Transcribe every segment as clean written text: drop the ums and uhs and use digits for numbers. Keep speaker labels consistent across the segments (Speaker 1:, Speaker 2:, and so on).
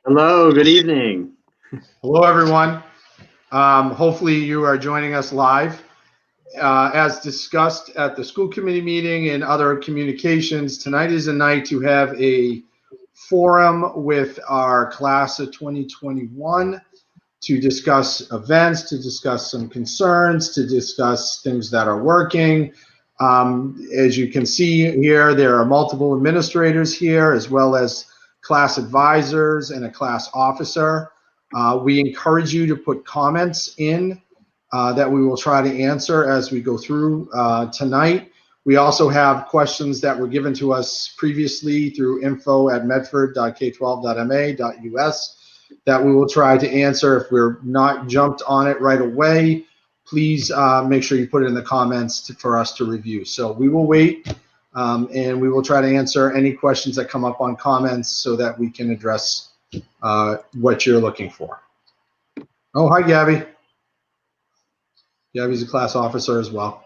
Speaker 1: Hello, good evening.
Speaker 2: Hello, everyone. Hopefully you are joining us live. As discussed at the school committee meeting and other communications, tonight is a night to have a forum with our class of 2021 to discuss events, to discuss some concerns, to discuss things that are working. As you can see here, there are multiple administrators here, as well as class advisors and a class officer. We encourage you to put comments in that we will try to answer as we go through tonight. We also have questions that were given to us previously through info@medford.k12.ma.us that we will try to answer. If we're not jumped on it right away, please make sure you put it in the comments for us to review. So we will wait and we will try to answer any questions that come up on comments so that we can address what you're looking for. Oh, hi, Gabby. Gabby's a class officer as well.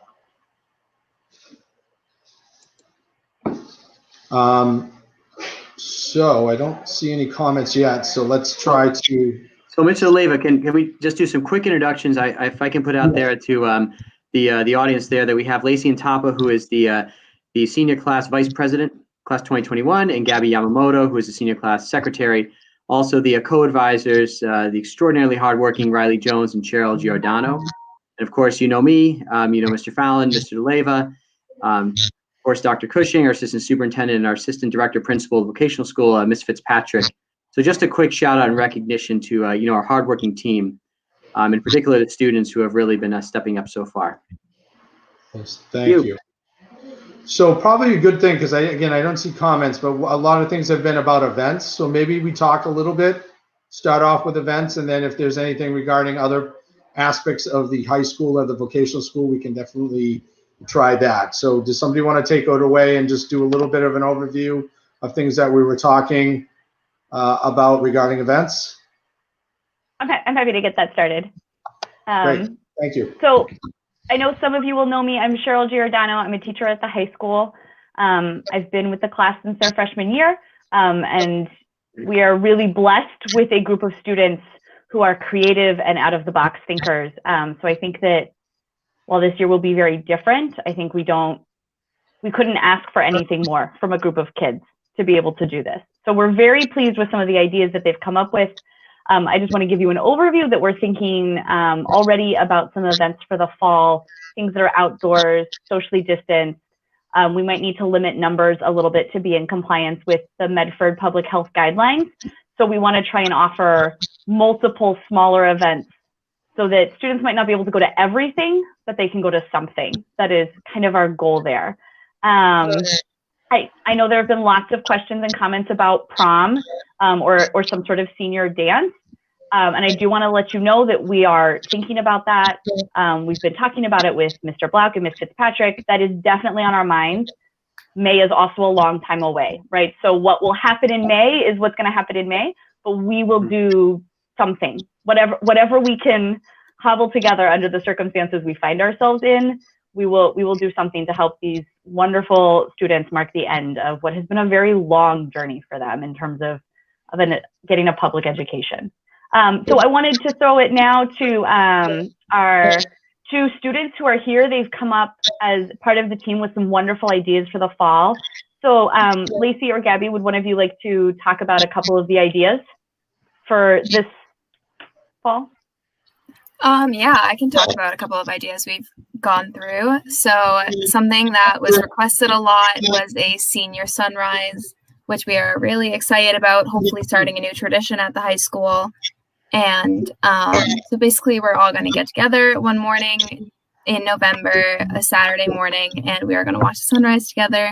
Speaker 2: So I don't see any comments yet, so let's try to.
Speaker 1: So Mr. Leva, can we just do some quick introductions? If I can put out there to the audience there that we have Lacey Intapa, who is the senior class vice president, class 2021, and Gabby Yamamoto, who is the senior class secretary. Also the co-advisors, the extraordinarily hardworking Riley Jones and Cheryl Giordano. And of course, you know me, you know Mr. Fallon, Mr. Leva, of course, Dr. Cushing, our assistant superintendent, and our assistant director principal of vocational school, Ms. Fitzpatrick. So just a quick shout out and recognition to our hardworking team, in particular the students who have really been stepping up so far.
Speaker 2: Yes, thank you. So probably a good thing, because I don't see comments, but a lot of things have been about events. So maybe we talk a little bit, start off with events, and then if there's anything regarding other aspects of the high school or the vocational school, we can definitely try that. So does somebody want to take it away and just do a little bit of an overview of things that we were talking about regarding events?
Speaker 3: I'm happy to get that started.
Speaker 2: Great, thank you.
Speaker 3: So I know some of you will know me. I'm Cheryl Giordano. I'm a teacher at the high school. I've been with the class since their freshman year, and we are really blessed with a group of students who are creative and out-of-the-box thinkers. So I think that while this year will be very different, I think we couldn't ask for anything more from a group of kids to be able to do this. So we're very pleased with some of the ideas that they've come up with. I just want to give you an overview that we're thinking already about some events for the fall, things that are outdoors, socially distanced. We might need to limit numbers a little bit to be in compliance with the Medford Public Health Guidelines. So we want to try and offer multiple smaller events so that students might not be able to go to everything, but they can go to something. That is kind of our goal there. I know there have been lots of questions and comments about prom or some sort of senior dance. And I do want to let you know that we are thinking about that. We've been talking about it with Mr. Black and Ms. Fitzpatrick. That is definitely on our minds. May is also a long time away, right? So what will happen in May is what's going to happen in May, but we will do something, whatever we can cobble together under the circumstances we find ourselves in. We will do something to help these wonderful students mark the end of what has been a very long journey for them in terms of getting a public education. So I wanted to throw it now to our two students who are here. They've come up as part of the team with some wonderful ideas for the fall. So Lacey or Gabby, would one of you like to talk about a couple of the ideas for this fall?
Speaker 4: Yeah, I can talk about a couple of ideas we've gone through. So something that was requested a lot was a senior sunrise, which we are really excited about, hopefully starting a new tradition at the high school. And so basically we're all going to get together one morning in November, a Saturday morning, and we are going to watch the sunrise together,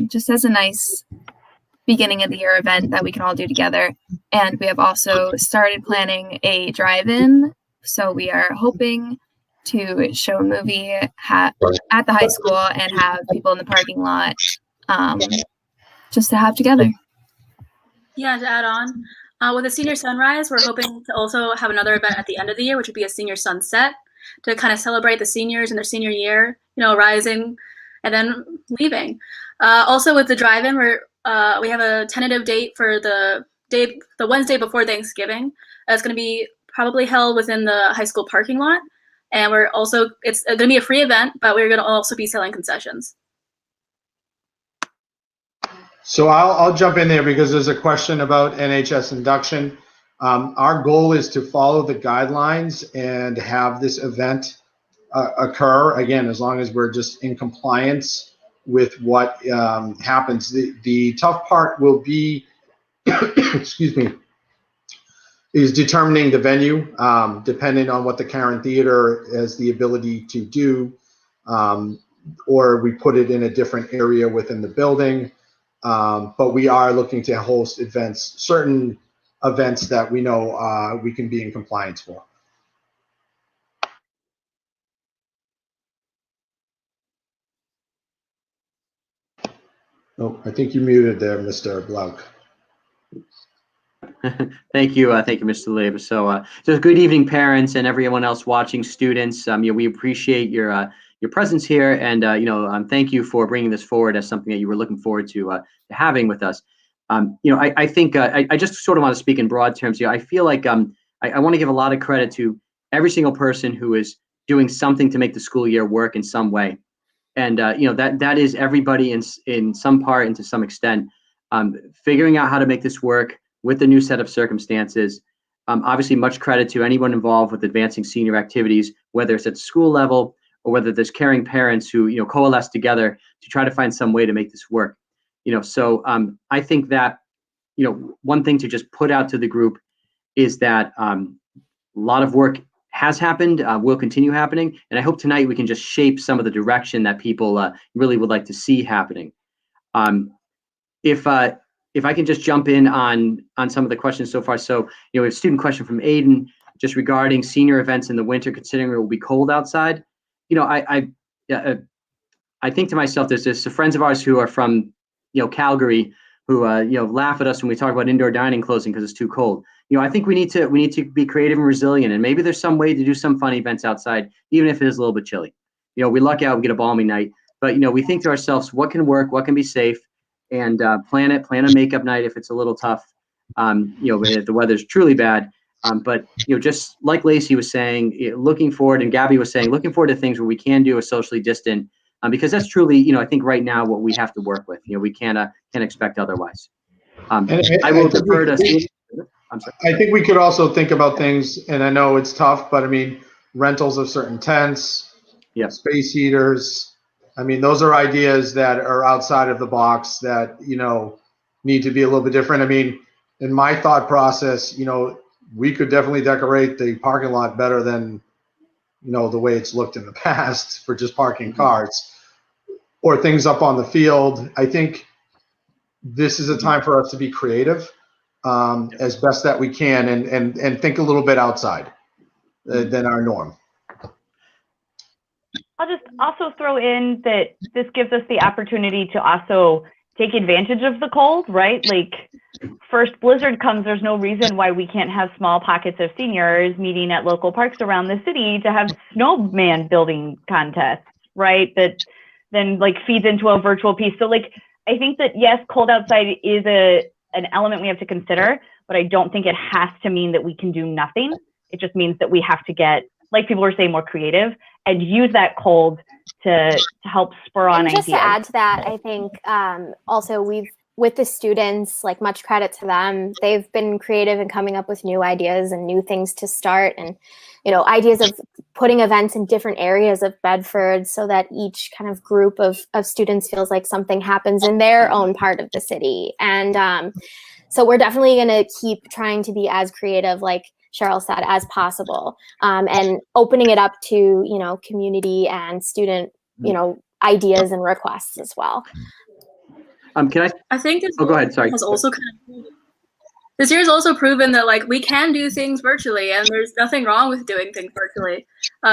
Speaker 4: just as a nice beginning of the year event that we can all do together. And we have also started planning a drive-in. So we are hoping to show a movie at the high school and have people in the parking lot just to have together.
Speaker 5: Yeah, to add on, with the senior sunrise, we're hoping to also have another event at the end of the year, which would be a senior sunset, to kind of celebrate the seniors in their senior year, rising and then leaving. Also with the drive-in, we have a tentative date for the Wednesday before Thanksgiving. It's going to be probably held within the high school parking lot. And it's going to be a free event, but we're going to also be selling concessions.
Speaker 2: So I'll jump in there because there's a question about NHS induction. Our goal is to follow the guidelines and have this event occur, again, as long as we're just in compliance with what happens. The tough part will be, excuse me, is determining the venue, depending on what the Karen Theater has the ability to do, or we put it in a different area within the building. But we are looking to host events, certain events that we know we can be in compliance for. Oh, I think you muted there, Mr. Blount.
Speaker 1: Thank you, Mr. Lib. So good evening, parents and everyone else watching, students. We appreciate your presence here, and thank you for bringing this forward as something that you were looking forward to having with us. I think I just sort of want to speak in broad terms here. I feel like I want to give a lot of credit to every single person who is doing something to make the school year work in some way, and that is everybody in some part and to some extent, figuring out how to make this work with the new set of circumstances. Obviously, much credit to anyone involved with advancing senior activities, whether it's at the school level or whether there's caring parents who coalesce together to try to find some way to make this work. So I think that one thing to just put out to the group is that a lot of work has happened, will continue happening, and I hope tonight we can just shape some of the direction that people really would like to see happening. If I can just jump in on some of the questions so far. So, we have a student question from Aiden just regarding senior events in the winter, considering it will be cold outside. I think to myself, there's some friends of ours who are from, Calgary, who laugh at us when we talk about indoor dining closing because it's too cold. I think we need to be creative and resilient, and maybe there's some way to do some fun events outside, even if it is a little bit chilly. We luck out, we get a balmy night, but we think to ourselves, what can work, what can be safe, and plan a makeup night if it's a little tough, if the weather's truly bad. But just like Lacey was saying, looking forward, and Gabby was saying, looking forward to things where we can do a socially distant, because that's truly, I think right now what we have to work with. We can't expect otherwise. I will defer to. I'm sorry.
Speaker 2: I think we could also think about things, and I know it's tough, but I mean, rentals of certain tents, space heaters. I mean, those are ideas that are outside of the box that, need to be a little bit different. I mean, in my thought process, we could definitely decorate the parking lot better than, the way it's looked in the past for just parking cars or things up on the field. I think this is a time for us to be creative as best that we can and think a little bit outside than our norm.
Speaker 3: I'll just also throw in that this gives us the opportunity to also take advantage of the cold, right? Like, first blizzard comes, there's no reason why we can't have small pockets of seniors meeting at local parks around the city to have snowman building contests, right? That then feeds into a virtual piece. So I think that yes, cold outside is an element we have to consider, but I don't think it has to mean that we can do nothing. It just means that we have to get, like people were saying, more creative and use that cold to help spur on ideas.
Speaker 6: Just to add to that, I think also with the students, much credit to them. They've been creative in coming up with new ideas and new things to start, and ideas of putting events in different areas of Bedford so that each kind of group of students feels like something happens in their own part of the city. And so we're definitely going to keep trying to be as creative, like Cheryl said, as possible, and opening it up to, community and student, ideas and requests as well.
Speaker 1: Can
Speaker 5: I think this
Speaker 1: go ahead. Sorry.
Speaker 5: Has also this year has also proven that we can do things virtually, and there's nothing wrong with doing things virtually.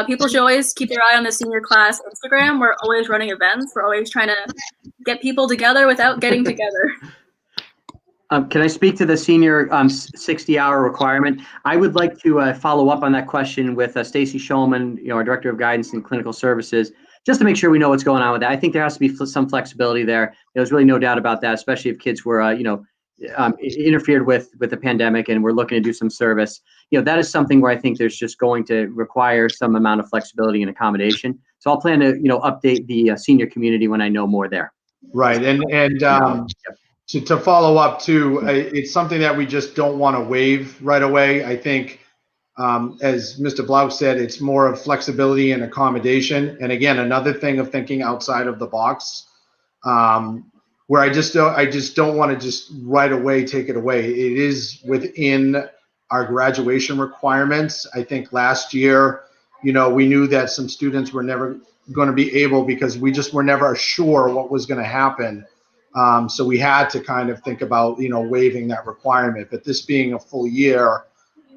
Speaker 5: People should always keep their eye on the senior class Instagram. We're always running events. We're always trying to get people together without getting together.
Speaker 1: Can I speak to the senior 60-hour requirement? I would like to follow up on that question with Stacy Shulman, our Director of Guidance and Clinical Services, just to make sure we know what's going on with that. I think there has to be some flexibility there. There's really no doubt about that, especially if kids were, interfered with the pandemic and we're looking to do some service. That is something where I think there's just going to require some amount of flexibility and accommodation. So I'll plan to, update the senior community when I know more there.
Speaker 2: Right. And to follow up too, it's something that we just don't want to waive right away. I think, as Mr. Blouch said, it's more of flexibility and accommodation. And again, another thing of thinking outside of the box, where I just don't want to just right away take it away. It is within our graduation requirements. I think last year, we knew that some students were never going to be able because we just were never sure what was going to happen. So we had to kind of think about, waiving that requirement. But this being a full year,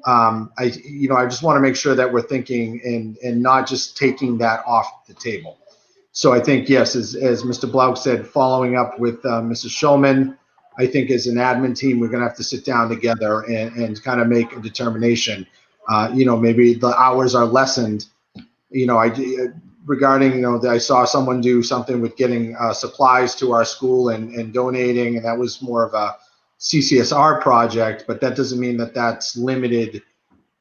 Speaker 2: I just want to make sure that we're thinking and not just taking that off the table. So I think, yes, as Mr. Blouch said, following up with Mrs. Shulman, I think as an admin team, we're going to have to sit down together and kind of make a determination. Maybe the hours are lessened. Regarding, I saw someone do something with getting supplies to our school and donating, and that was more of a CCSR project, but that doesn't mean that that's limited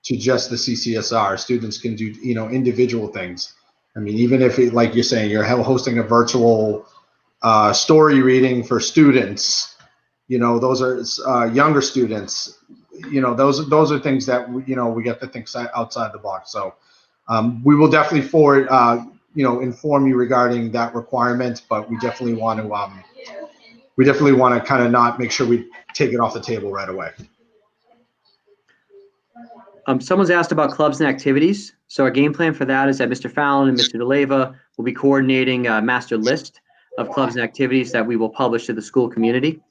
Speaker 2: to just the CCSR. Students can do, individual things. I mean, even if, like you're saying, you're hosting a virtual story reading for students, those are younger students, those are things that, we get to think outside the box. So we will definitely inform you regarding that requirement, but we definitely want to kind of not make sure we take it off the table right away.
Speaker 1: Someone's asked about clubs and activities. So our game plan for that is that Mr. Fallon and Mr. DeLeva will be coordinating a master list of clubs and activities that we will publish to the school community.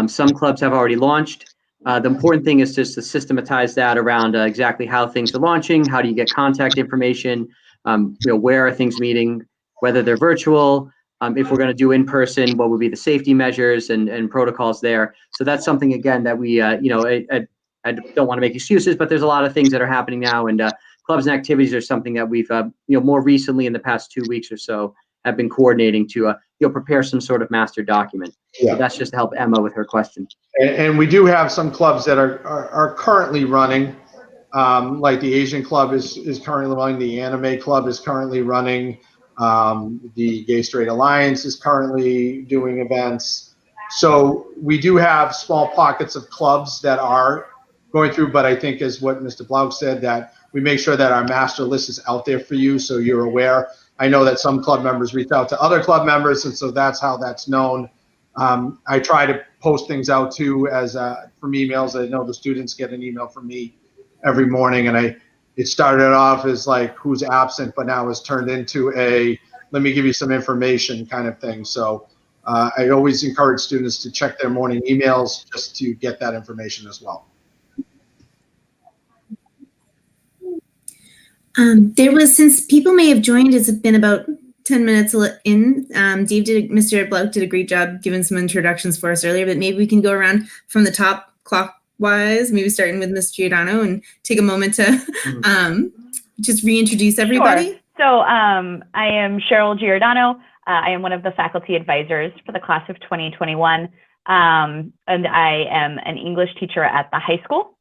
Speaker 1: Some clubs have already launched. The important thing is just to systematize that around exactly how things are launching, how do you get contact information, where are things meeting, whether they're virtual, if we're going to do in person, what would be the safety measures and protocols there. So that's something, again, that we, I don't want to make excuses, but there's a lot of things that are happening now, and clubs and activities are something that we've, more recently in the past 2 weeks or so have been coordinating to, prepare some sort of master document.
Speaker 2: Yeah.
Speaker 1: So that's just to help Emma with her question.
Speaker 2: And we do have some clubs that are currently running, like the Asian Club is currently running, the Anime Club is currently running, the Gay Straight Alliance is currently doing events. So we do have small pockets of clubs that are going through, but I think as what Mr. Blouch said, that we make sure that our master list is out there for you so you're aware. I know that some club members reach out to other club members, and so that's how that's known. I try to post things out too as from emails. I know the students get an email from me every morning, and it started off as like who's absent, but now it's turned into a let me give you some information kind of thing. So I always encourage students to check their morning emails just to get that information as well.
Speaker 7: Since people may have joined, it's been about 10 minutes in. Mr. Blouch did a great job giving some introductions for us earlier, but maybe we can go around from the top clockwise, maybe starting with Ms. Giordano, and take a moment to just reintroduce everybody.
Speaker 3: Sure. So I am Cheryl Giordano. I am one of the faculty advisors for the class of 2021, and I am an English teacher at the high school.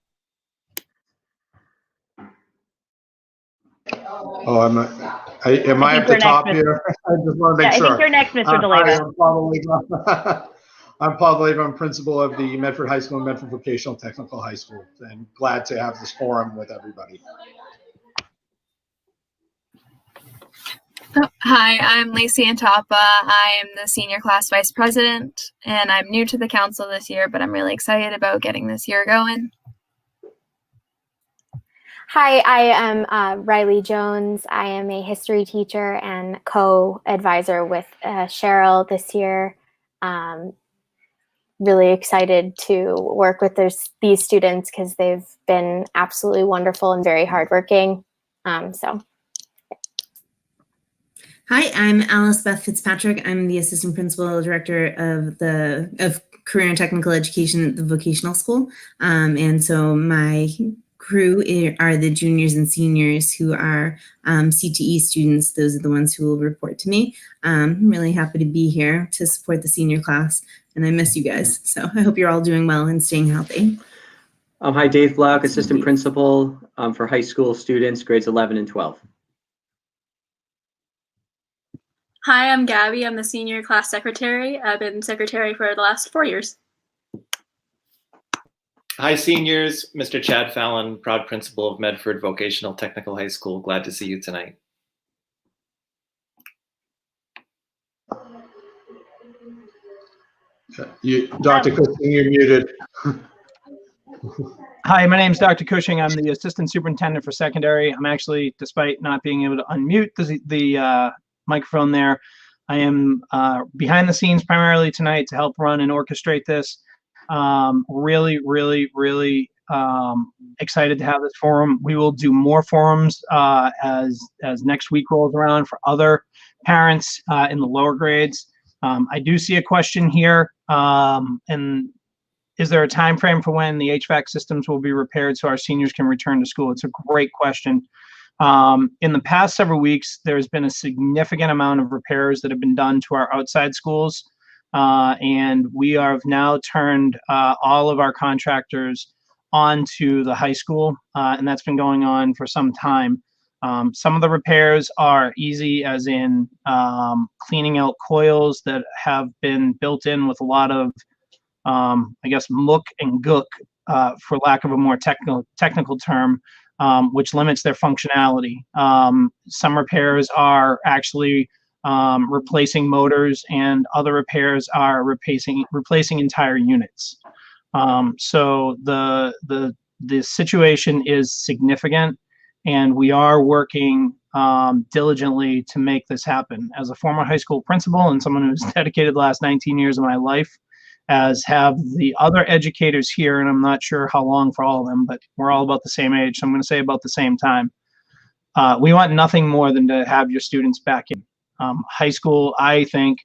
Speaker 2: Oh, am I at the top here? I just want to make sure.
Speaker 3: I think you're next, Mr. DeLeva.
Speaker 2: I'm Paul DeLeva. I'm principal of the Medford High School and Medford Vocational Technical High School, and glad to have this forum with everybody.
Speaker 4: Hi, I'm Lacey Antapa. I am the senior class vice president, and I'm new to the council this year, but I'm really excited about getting this year going.
Speaker 6: Hi, I am Riley Jones. I am a history teacher and co-advisor with Cheryl this year. Really excited to work with these students because they've been absolutely wonderful and very hardworking.
Speaker 7: Hi, I'm Alice Beth Fitzpatrick. I'm the assistant principal director of career and technical education at the vocational school. And so my crew are the juniors and seniors who are CTE students. Those are the ones who will report to me. I'm really happy to be here to support the senior class, and I miss you guys. So I hope you're all doing well and staying healthy.
Speaker 1: Hi, Dave Black, Assistant Principal for high school students, grades 11 and 12.
Speaker 5: Hi, I'm Gabby. I'm the senior class secretary. I've been secretary for the last 4 years.
Speaker 8: Hi, seniors. Mr. Chad Fallon, proud principal of Medford Vocational Technical High School. Glad to see you tonight.
Speaker 2: Dr. Cushing, you're muted.
Speaker 9: Hi, my name is Dr. Cushing. I'm the assistant superintendent for secondary. I'm actually, despite not being able to unmute the microphone there, I am behind the scenes primarily tonight to help run and orchestrate this. Really excited to have this forum. We will do more forums as next week rolls around for other parents in the lower grades. I do see a question here, and is there a time frame for when the HVAC systems will be repaired so our seniors can return to school? It's a great question. In the past several weeks, there's been a significant amount of repairs that have been done to our outside schools, and we have now turned all of our contractors onto the high school, and that's been going on for some time. Some of the repairs are easy, as in cleaning out coils that have been built in with a lot of, I guess, muck and gook, for lack of a more technical term, which limits their functionality. Some repairs are actually replacing motors, and other repairs are replacing entire units. So the situation is significant, and we are working diligently to make this happen. As a former high school principal and someone who's dedicated the last 19 years of my life, as have the other educators here, and I'm not sure how long for all of them, but we're all about the same age, so I'm going to say about the same time. We want nothing more than to have your students back in. High school, I think,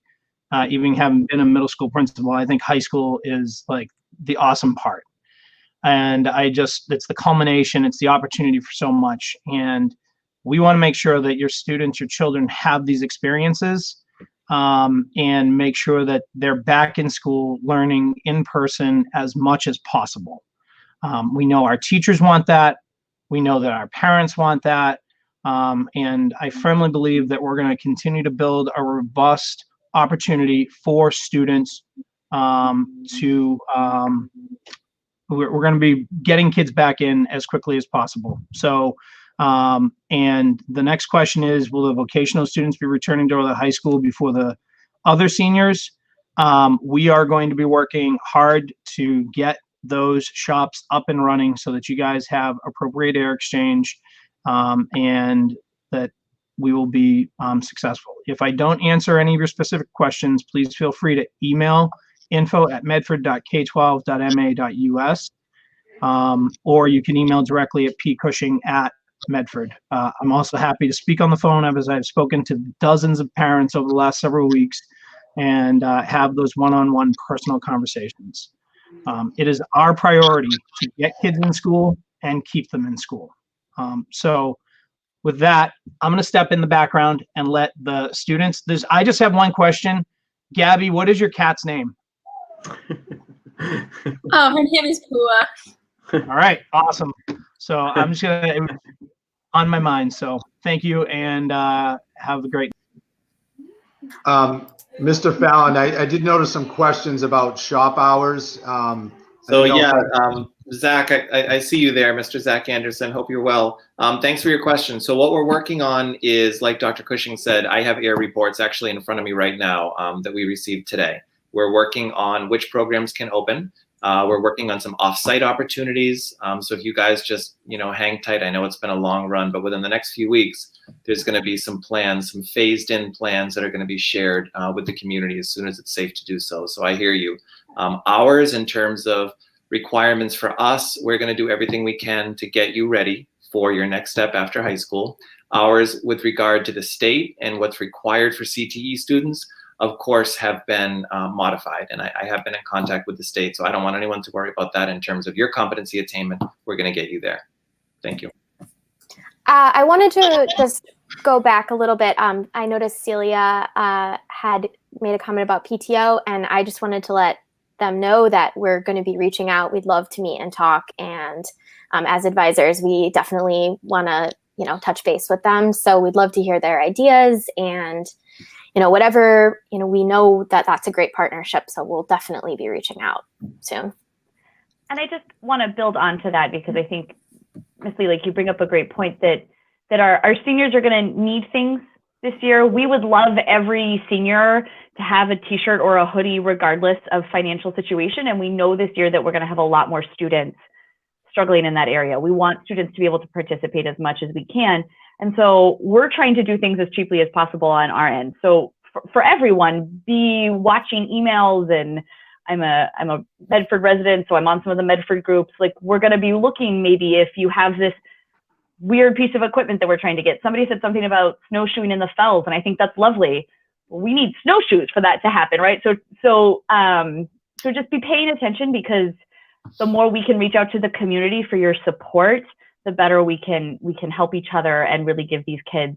Speaker 9: even having been a middle school principal, I think high school is like the awesome part. And it's the culmination, it's the opportunity for so much. And we want to make sure that your students, your children have these experiences, and make sure that they're back in school learning in person as much as possible. We know our teachers want that. We know that our parents want that. And I firmly believe that we're going to continue to build a robust opportunity for students we're going to be getting kids back in as quickly as possible. So, and the next question is, will the vocational students be returning to the high school before the other seniors? We are going to be working hard to get those shops up and running so that you guys have appropriate air exchange, and that we will be successful. If I don't answer any of your specific questions, please feel free to email info@medford.k12.ma.us, or you can email directly at pcushing@medford. I'm also happy to speak on the phone, as I've spoken to dozens of parents over the last several weeks, and have those one-on-one personal conversations. It is our priority to get kids in school and keep them in school. So with that, I'm going to step in the background and let the students, I just have one question. Gabby, what is your cat's name?
Speaker 5: Oh, her name is Pua.
Speaker 9: All right, awesome. So I'm just gonna, it was on my mind. So thank you, and have a great.
Speaker 2: Mr. Fallon, I did notice some questions about shop hours.
Speaker 8: Zach, I see you there, Mr. Zach Anderson. Hope you're well. Thanks for your question. So what we're working on is, like Dr. Cushing said, I have air reports actually in front of me right now that we received today. We're working on which programs can open. We're working on some off-site opportunities. So if you guys just, hang tight, I know it's been a long run, but within the next few weeks, there's going to be some plans, some phased-in plans that are going to be shared with the community as soon as it's safe to do so. So I hear you. Hours in terms of requirements for us, we're going to do everything we can to get you ready for your next step after high school. Ours with regard to the state and what's required for CTE students, of course, have been modified, and I have been in contact with the state, so I don't want anyone to worry about that in terms of your competency attainment. We're going to get you there. Thank you.
Speaker 6: I wanted to just go back a little bit. I noticed Celia had made a comment about PTO, and I just wanted to let them know that we're going to be reaching out. We'd love to meet and talk. And as advisors, we definitely want to, touch base with them. So we'd love to hear their ideas and, whatever, we know that that's a great partnership. So we'll definitely be reaching out soon.
Speaker 3: And I just want to build on to that because I think, Ms. Lee, you bring up a great point that our seniors are going to need things this year. We would love every senior to have a t-shirt or a hoodie regardless of financial situation. And we know this year that we're going to have a lot more students struggling in that area. We want students to be able to participate as much as we can. And so we're trying to do things as cheaply as possible on our end. So for everyone, be watching emails, and I'm a Medford resident, so I'm on some of the Medford groups. We're going to be looking maybe if you have this weird piece of equipment that we're trying to get. Somebody said something about snowshoeing in the fells, and I think that's lovely. We need snowshoes for that to happen, right? So just be paying attention, because the more we can reach out to the community for your support, the better we can help each other and really give these kids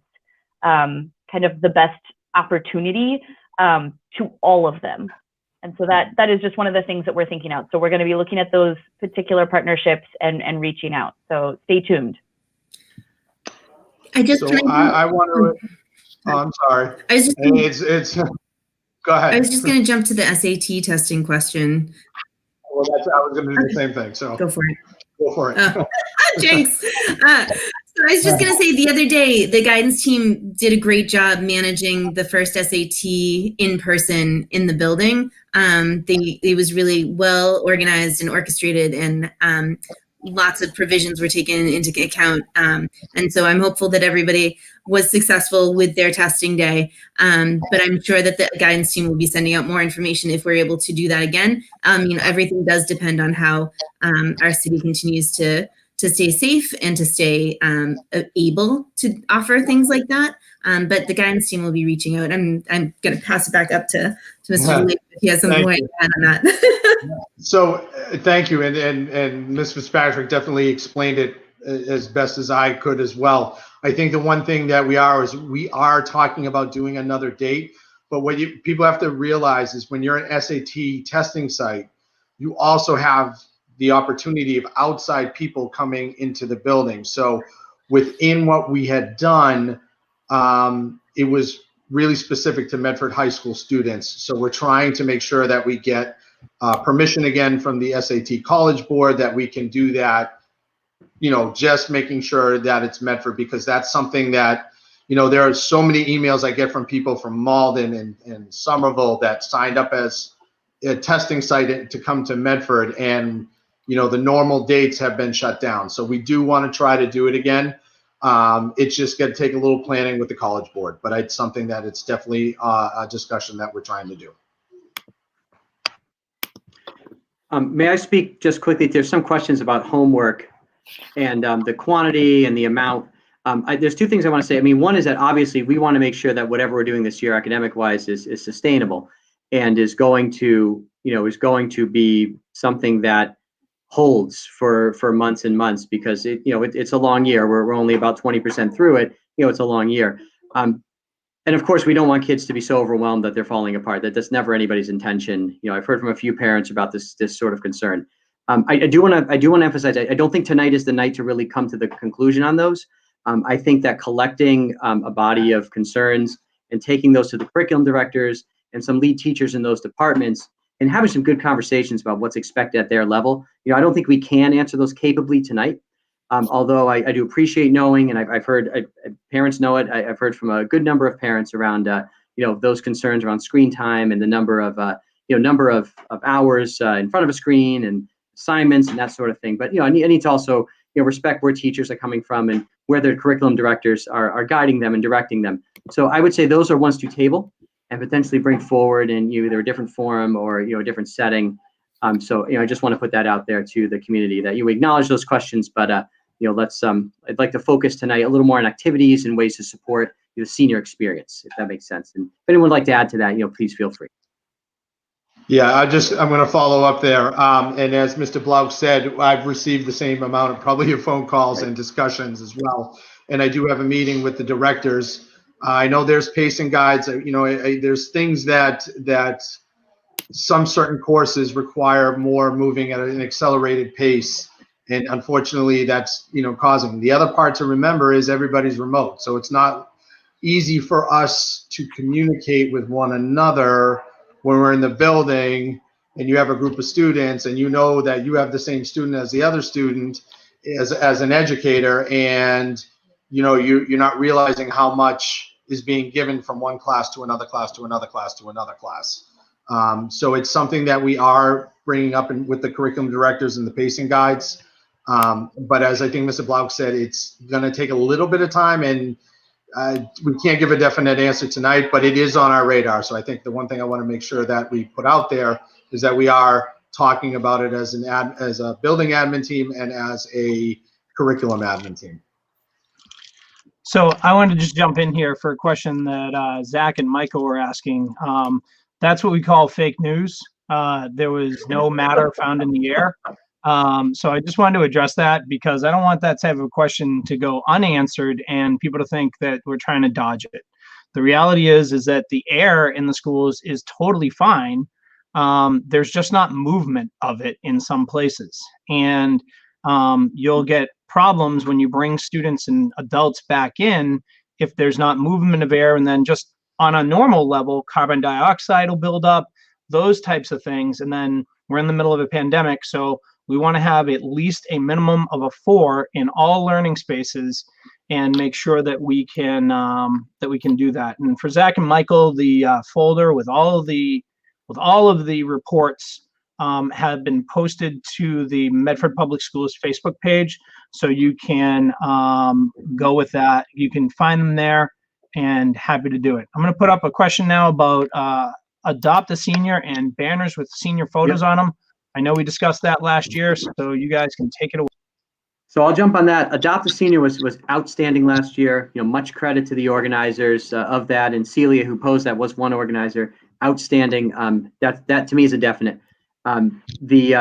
Speaker 3: kind of the best opportunity to all of them. And so that is just one of the things that we're thinking out. So we're going to be looking at those particular partnerships and reaching out. So stay tuned.
Speaker 2: I want to. Oh, I'm sorry. Go ahead.
Speaker 7: I was just going to jump to the SAT testing question.
Speaker 2: Well, I was going to do the same thing. So
Speaker 7: go for it.
Speaker 2: Go for it.
Speaker 7: Jinx. So I was just going to say, the other day, the guidance team did a great job managing the first SAT in person in the building. It was really well organized and orchestrated, and lots of provisions were taken into account. And so I'm hopeful that everybody was successful with their testing day. But I'm sure that the guidance team will be sending out more information if we're able to do that again. Everything does depend on how our city continues to stay safe and to stay able to offer things like that. But the guidance team will be reaching out. I'm going to pass it back up to Mr. Lee if he has something more to add on that.
Speaker 2: So thank you. And Ms. Fitzpatrick definitely explained it as best as I could as well. I think the one thing that we are talking about doing another date, but what people have to realize is when you're an SAT testing site, you also have the opportunity of outside people coming into the building. So within what we had done, it was really specific to Medford High School students. So we're trying to make sure that we get permission again from the SAT College Board, that we can do that, just making sure that it's Medford, because that's something that, there are so many emails I get from people from Malden and Somerville that signed up as a testing site to come to Medford, and the normal dates have been shut down. So we do want to try to do it again. It's just going to take a little planning with the College Board, but it's something that it's definitely a discussion that we're trying to do.
Speaker 1: May I speak just quickly? There's some questions about homework and the quantity and the amount. There's two things I want to say. One is that obviously we want to make sure that whatever we're doing this year academic-wise is sustainable and is going to be something that holds for months and months, because it's a long year. We're only about 20% through it. It's a long year. And of course, we don't want kids to be so overwhelmed that they're falling apart. That's never anybody's intention. I've heard from a few parents about this sort of concern. I do want to emphasize, I don't think tonight is the night to really come to the conclusion on those. I think that collecting a body of concerns and taking those to the curriculum directors and some lead teachers in those departments and having some good conversations about what's expected at their level. I don't think we can answer those capably tonight. Although I do appreciate knowing, and I've heard parents know it. I've heard from a good number of parents around, those concerns around screen time and the number of hours in front of a screen and assignments and that sort of thing. But I need to also respect where teachers are coming from and where their curriculum directors are guiding them and directing them. So I would say those are ones to table and potentially bring forward in either a different forum or a different setting. So I just want to put that out there to the community that you acknowledge those questions, but I'd like to focus tonight a little more on activities and ways to support the senior experience, if that makes sense. And if anyone would like to add to that, please feel free.
Speaker 2: Yeah, I'm going to follow up there. And as Mr. Blouch said, I've received the same amount of probably of phone calls and discussions as well. And I do have a meeting with the directors. I know there's pacing guides. There's things that some certain courses require more moving at an accelerated pace. And unfortunately, that's, causing. The other part to remember is everybody's remote. So it's not easy for us to communicate with one another when we're in the building and you have a group of students and you know that you have the same student as the other student as an educator, and you're not realizing how much is being given from one class to another class to another class to another class. So it's something that we are bringing up with the curriculum directors and the pacing guides. But as I think Mr. Blouch said, it's going to take a little bit of time, and we can't give a definite answer tonight, but it is on our radar. So I think the one thing I want to make sure that we put out there is that we are talking about it as a building admin team and as a curriculum admin team.
Speaker 9: So I wanted to just jump in here for a question that Zach and Michael were asking. That's what we call fake news. There was no matter found in the air. So I just wanted to address that because I don't want that type of question to go unanswered and people to think that we're trying to dodge it. The reality is that the air in the schools is totally fine. There's just not movement of it in some places. And you'll get problems when you bring students and adults back in if there's not movement of air, and then just on a normal level, carbon dioxide will build up, those types of things. And then we're in the middle of a pandemic, so we want to have at least a minimum of a 4 in all learning spaces and make sure that we can do that. And for Zach and Michael, the folder with all of the reports have been posted to the Medford Public Schools Facebook page, so you can go with that. You can find them there, and happy to do it. I'm going to put up a question now about Adopt a Senior and banners with senior photos on them. I know we discussed that last year, so you guys can take it away.
Speaker 1: So I'll jump on that. Adopt a Senior was outstanding last year. Much credit to the organizers of that, and Celia, who posed that, was one organizer. Outstanding. That to me is a definite. The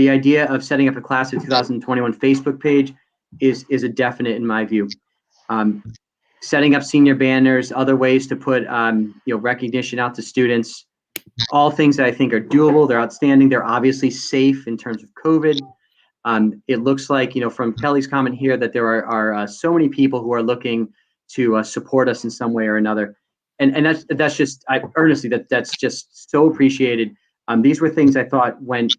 Speaker 1: idea of setting up a class of 2021 Facebook page is a definite in my view. Setting up senior banners, other ways to put recognition out to students, all things that I think are doable. They're outstanding. They're obviously safe in terms of COVID. It looks like, from Kelly's comment here, that there are so many people who are looking to support us in some way or another. And that's just, that's just so appreciated. These were things I thought went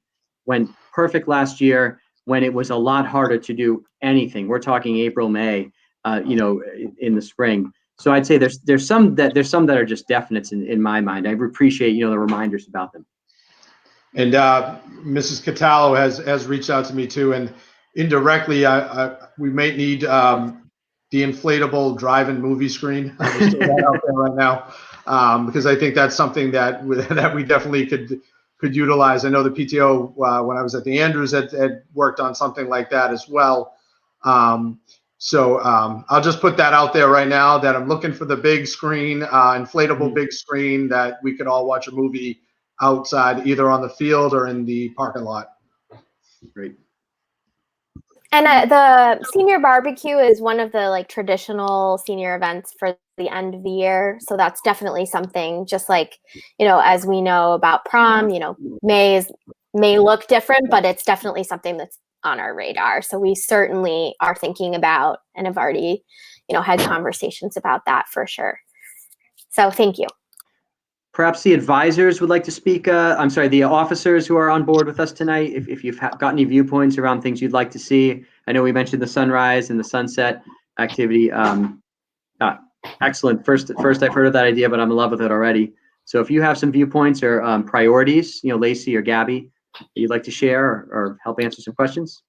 Speaker 1: perfect last year when it was a lot harder to do anything. We're talking April, May, in the spring. So I'd say there's some that are just definites in my mind. I appreciate, the reminders about them.
Speaker 2: And Mrs. Catallo has reached out to me too, and indirectly, we may need the inflatable drive-in movie screen. I'm just throwing that out there right now, because I think that's something that we definitely could utilize. I know the PTO when I was at the Andrews had worked on something like that as well. So I'll just put that out there right now, that I'm looking for the big screen, inflatable big screen that we could all watch a movie outside, either on the field or in the parking lot.
Speaker 1: Great.
Speaker 6: And the senior barbecue is one of the traditional senior events for the end of the year. So that's definitely something, just like, as we know about prom, May look different, but it's definitely something that's on our radar. So we certainly are thinking about and have already, had conversations about that for sure. So thank you.
Speaker 1: Perhaps the advisors would like to speak. The officers who are on board with us tonight, if you've got any viewpoints around things you'd like to see. I know we mentioned the sunrise and the sunset activity. Excellent. First I've heard of that idea, but I'm in love with it already. So if you have some viewpoints or priorities, Lacey or Gabby, that you'd like to share or help answer some questions.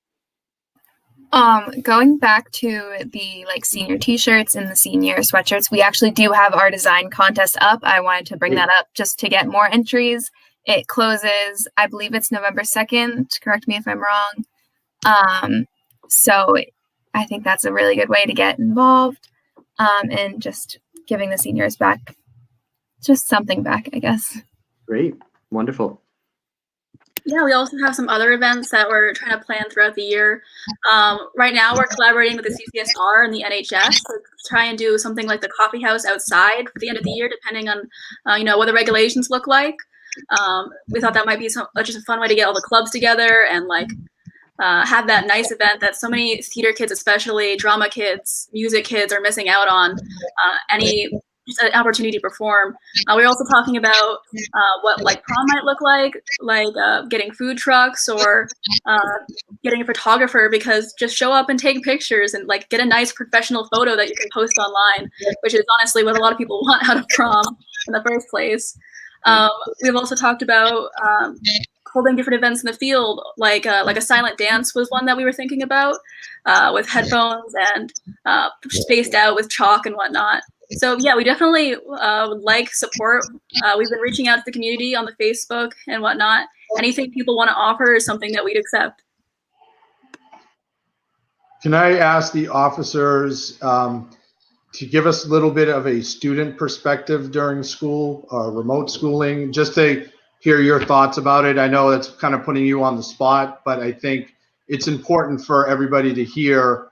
Speaker 4: Going back to the senior t-shirts and the senior sweatshirts, we actually do have our design contest up. I wanted to bring that up just to get more entries. It closes, I believe it's November 2nd. Correct me if I'm wrong. So I think that's a really good way to get involved, and just giving the seniors back, just something back, I guess.
Speaker 1: Great. Wonderful.
Speaker 5: Yeah, we also have some other events that we're trying to plan throughout the year. Right now, we're collaborating with the CCSR and the NHS to try and do something like the coffee house outside for the end of the year, depending on, what the regulations look like. We thought that might be just a fun way to get all the clubs together and have that nice event that so many theater kids, especially drama kids, music kids, are missing out on. Just an opportunity to perform. We're also talking about what prom might look like getting food trucks or getting a photographer, because just show up and take pictures and get a nice professional photo that you can post online, which is honestly what a lot of people want out of prom in the first place. We've also talked about holding different events in the field, like a silent dance was one that we were thinking about, with headphones and spaced out with chalk and whatnot. So yeah, we definitely would like support. We've been reaching out to the community on the Facebook and whatnot. Anything people want to offer is something that we'd accept.
Speaker 2: Can I ask the officers to give us a little bit of a student perspective during school or remote schooling, just to hear your thoughts about it? I know that's kind of putting you on the spot, but I think it's important for everybody to hear.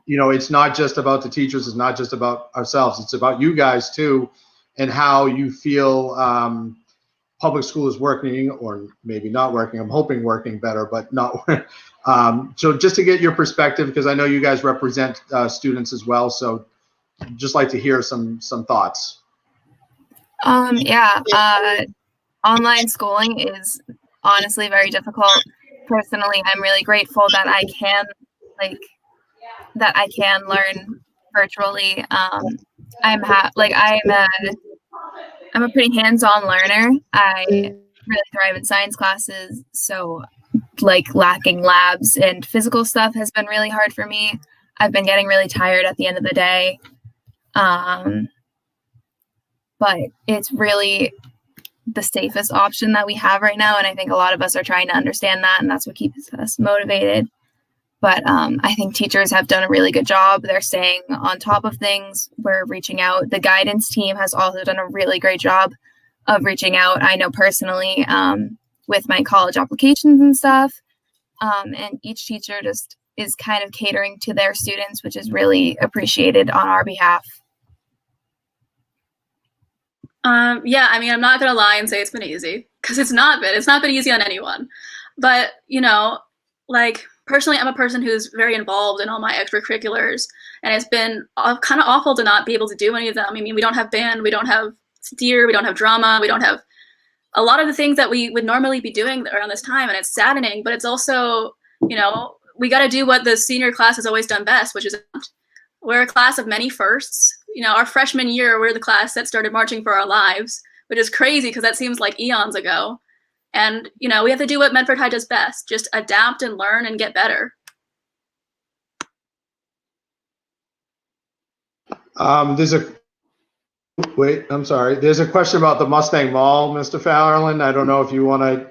Speaker 2: It's not just about the teachers, it's not just about ourselves, it's about you guys too, and how you feel public school is working, or maybe not working. I'm hoping working better, but not. So just to get your perspective, because I know you guys represent students as well, so just like to hear some thoughts.
Speaker 4: Online schooling is honestly very difficult. Personally, I'm really grateful that I can learn virtually. I'm a pretty hands-on learner. I really thrive in science classes, so lacking labs and physical stuff has been really hard for me. I've been getting really tired at the end of the day. But it's really the safest option that we have right now, and I think a lot of us are trying to understand that, and that's what keeps us motivated. But I think teachers have done a really good job. They're staying on top of things. We're reaching out. The guidance team has also done a really great job of reaching out. I know personally with my college applications and stuff, and each teacher just is kind of catering to their students, which is really appreciated on our behalf.
Speaker 5: Yeah, I mean, I'm not going to lie and say it's been easy, because it's not been. It's not been easy on anyone. But, personally, I'm a person who's very involved in all my extracurriculars, and it's been kind of awful to not be able to do any of them. I mean, we don't have band, we don't have theater, we don't have drama, we don't have a lot of the things that we would normally be doing around this time, and it's saddening, but it's also, we got to do what the senior class has always done best, which is we're a class of many firsts. Our freshman year, we're the class that started marching for our lives, which is crazy because that seems like eons ago. And, we have to do what Medford High does best, just adapt and learn and get better.
Speaker 2: There's a question about the Mustang Mall, Mr. Fowlerland. I don't know if you want to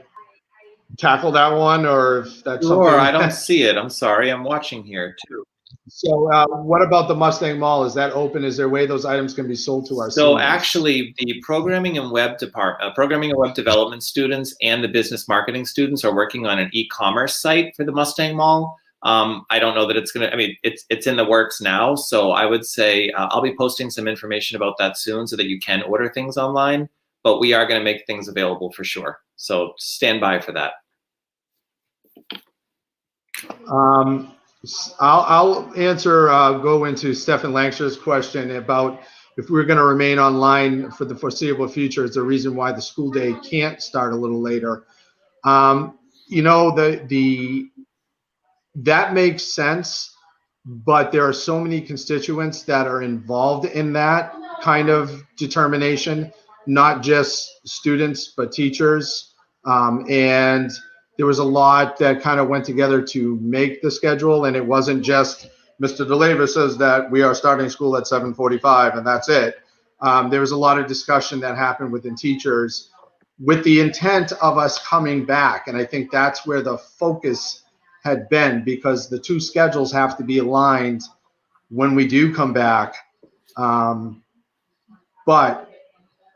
Speaker 2: tackle that one, or if that's
Speaker 8: Sure,
Speaker 2: something.
Speaker 8: I don't see it. I'm sorry. I'm watching here too.
Speaker 2: So what about the Mustang Mall? Is that open? Is there a way those items can be sold to our
Speaker 8: So
Speaker 2: seniors?
Speaker 8: actually, the programming and web development students and the business marketing students are working on an e-commerce site for the Mustang Mall. I don't know that it's going to, it's in the works now. So I would say I'll be posting some information about that soon so that you can order things online, but we are going to make things available for sure. So stand by for that.
Speaker 2: I'll answer, go into Stephen Langston's question about if we're going to remain online for the foreseeable future. Is the reason why the school day can't start a little later. That makes sense, but there are so many constituents that are involved in that kind of determination, not just students, but teachers. And there was a lot that kind of went together to make the schedule, and it wasn't just Mr. DeLeva says that we are starting school at 7:45 and that's it. There was a lot of discussion that happened within teachers with the intent of us coming back, and I think that's where the focus had been, because the two schedules have to be aligned when we do come back. But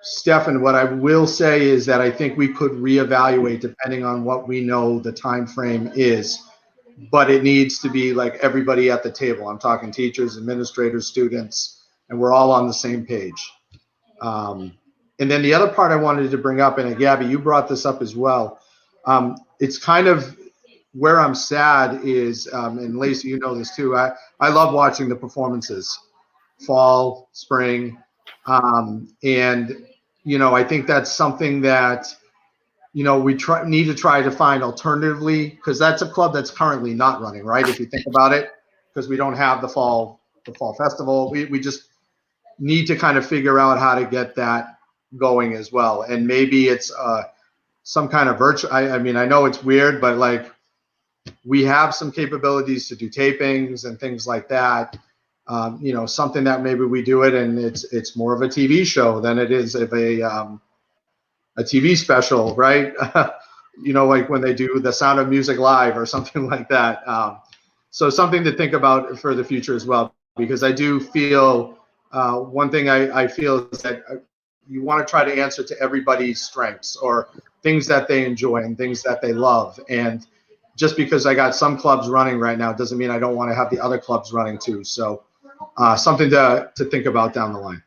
Speaker 2: Stefan, what I will say is that I think we could reevaluate depending on what we know the time frame is, but it needs to be like everybody at the table. I'm talking teachers, administrators, students, and we're all on the same page. And then the other part I wanted to bring up, and Gabby, you brought this up as well. It's kind of where I'm sad is, and Lacey, you know this too. I love watching the performances, fall, spring, and you know, I think that's something that, you know, we need to try to find alternatively, because that's a club that's currently not running, right? If you think about it, because we don't have the fall festival, we just need to kind of figure out how to get that going as well. And maybe it's some kind of virtual. I mean, I know it's weird, but like we have some capabilities to do tapings and things like that. You know, something that maybe we do it and it's more of a TV show than it is of a TV special, right? You know, like when they do The Sound of Music Live or something like that. So something to think about for the future as well, because I do feel one thing I feel is that you want to try to answer to everybody's strengths or things that they enjoy and things that they love. And just because I got some clubs running right now doesn't mean I don't want to have the other clubs running too. So something to think about down the line.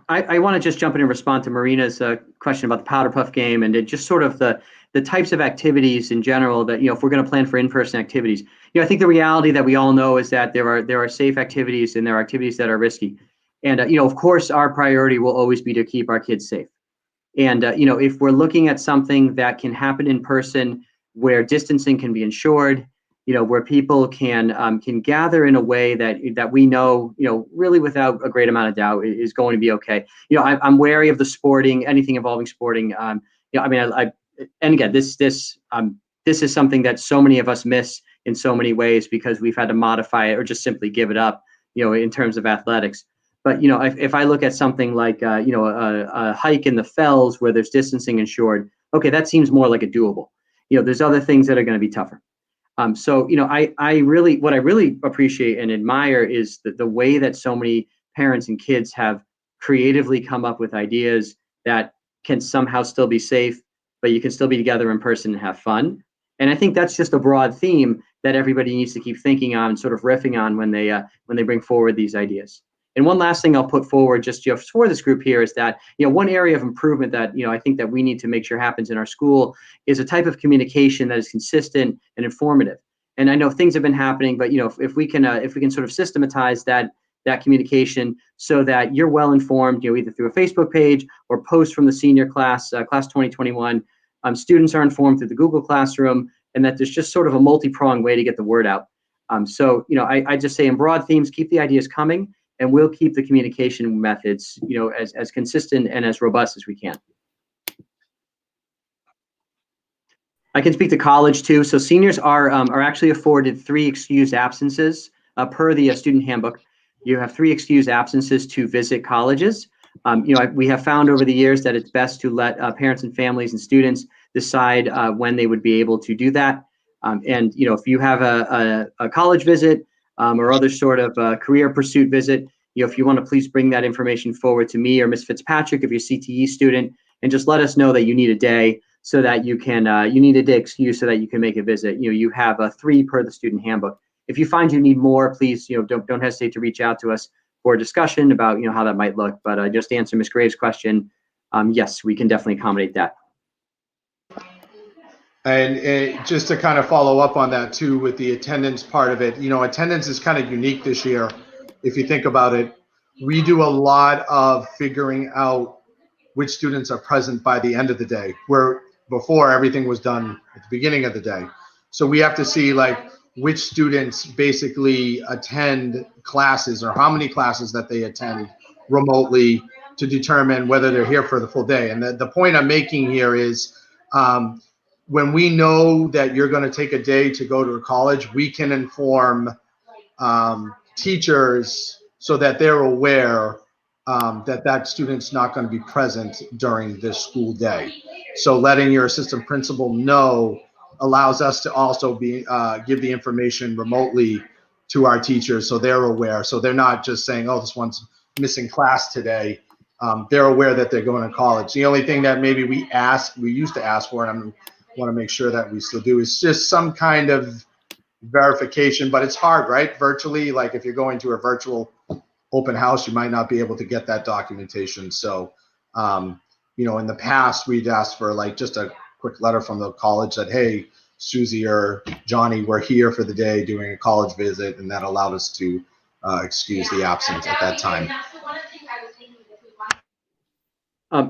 Speaker 1: I want to just jump in and respond to Marina's question about the Powder Puff game and just sort of the types of activities in general that, you know, if we're going to plan for in-person activities. You know, I think the reality that we all know is that there are safe activities and there are activities that are risky. And, you know, of course, our priority will always be to keep our kids safe. And, you know, if we're looking at something that can happen in person where distancing can be ensured, you know, where people can gather in a way that we know, you know, really without a great amount of doubt is going to be okay. You know, I'm wary of the sporting, anything involving sporting. You know, I mean, and again, this is something that so many of us miss in so many ways because we've had to modify it or just simply give it up, you know, in terms of athletics. But, you know, if I look at something like, you know, a hike in the fells where there's distancing ensured, okay, that seems more like a doable. You know, there's other things that are going to be tougher. So, you know, what I really appreciate and admire is the way that so many parents and kids have creatively come up with ideas that can somehow still be safe, but you can still be together in person and have fun. And I think that's just a broad theme that everybody needs to keep thinking on and sort of riffing on when they bring forward these ideas. And one last thing I'll put forward just for this group here is that, you know, one area of improvement that, you know, I think that we need to make sure happens in our school is a type of communication that is consistent and informative. And I know things have been happening, but, you know, if we can sort of systematize that communication so that you're well informed, you know, either through a Facebook page or post from the senior class, class 2021, students are informed through the Google Classroom, and that there's just sort of a multi-pronged way to get the word out. So, you know, I just say in broad themes, keep the ideas coming. And we'll keep the communication methods, you know, as consistent and as robust as we can. I can speak to college too. So seniors are actually afforded 3 excused absences per the student handbook. You have 3 excused absences to visit colleges. You know, we have found over the years that it's best to let parents and families and students decide when they would be able to do that. And you know, if you have a college visit, or other sort of career pursuit visit, you know, if you want to please bring that information forward to me or Ms. Fitzpatrick if you're a CTE student, and just let us know that you need a day so that you can, you need a day excuse so that you can make a visit. You know, you have 3 per the student handbook. If you find you need more, please, you know, don't hesitate to reach out to us for a discussion about, you know, how that might look. But just to answer Ms. Graves' question, yes, we can definitely accommodate that.
Speaker 2: And just to kind of follow up on that too, with the attendance part of it, you know, attendance is kind of unique this year. If you think about it, we do a lot of figuring out which students are present by the end of the day, where before everything was done at the beginning of the day. So we have to see like which students basically attend classes or how many classes that they attend remotely to determine whether they're here for the full day. And the point I'm making here is, when we know that you're going to take a day to go to a college, we can inform teachers so that they're aware that student's not going to be present during this school day. So letting your assistant principal know allows us to also give the information remotely to our teachers so they're aware. So they're not just saying, oh, this one's missing class today. they're aware that they're going to college. The only thing that maybe we used to ask for, and I want to make sure that we still do, is just some kind of verification, but it's hard, right? Virtually, like if you're going to a virtual open house, you might not be able to get that documentation. So, in the past, we'd asked for like just a quick letter from the college that, hey, Susie or Johnny, we're here for the day doing a college visit, and that allowed us to excuse the absence at that time.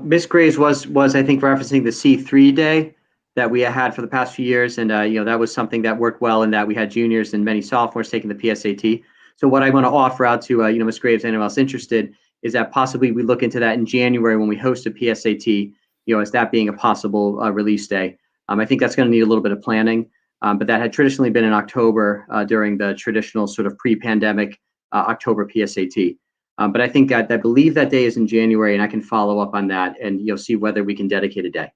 Speaker 1: Ms. Graves was I think referencing the C3 day that we had for the past few years, and that was something that worked well in that we had juniors and many sophomores taking the PSAT. So what I want to offer out to Ms. Graves, anyone else interested, is that possibly we look into that in January when we host a PSAT, as that being a possible release day. I think that's going to need a little bit of planning, but that had traditionally been in October during the traditional sort of pre-pandemic October PSAT. But I think I believe that day is in January, and I can follow up on that and see whether we can dedicate a day.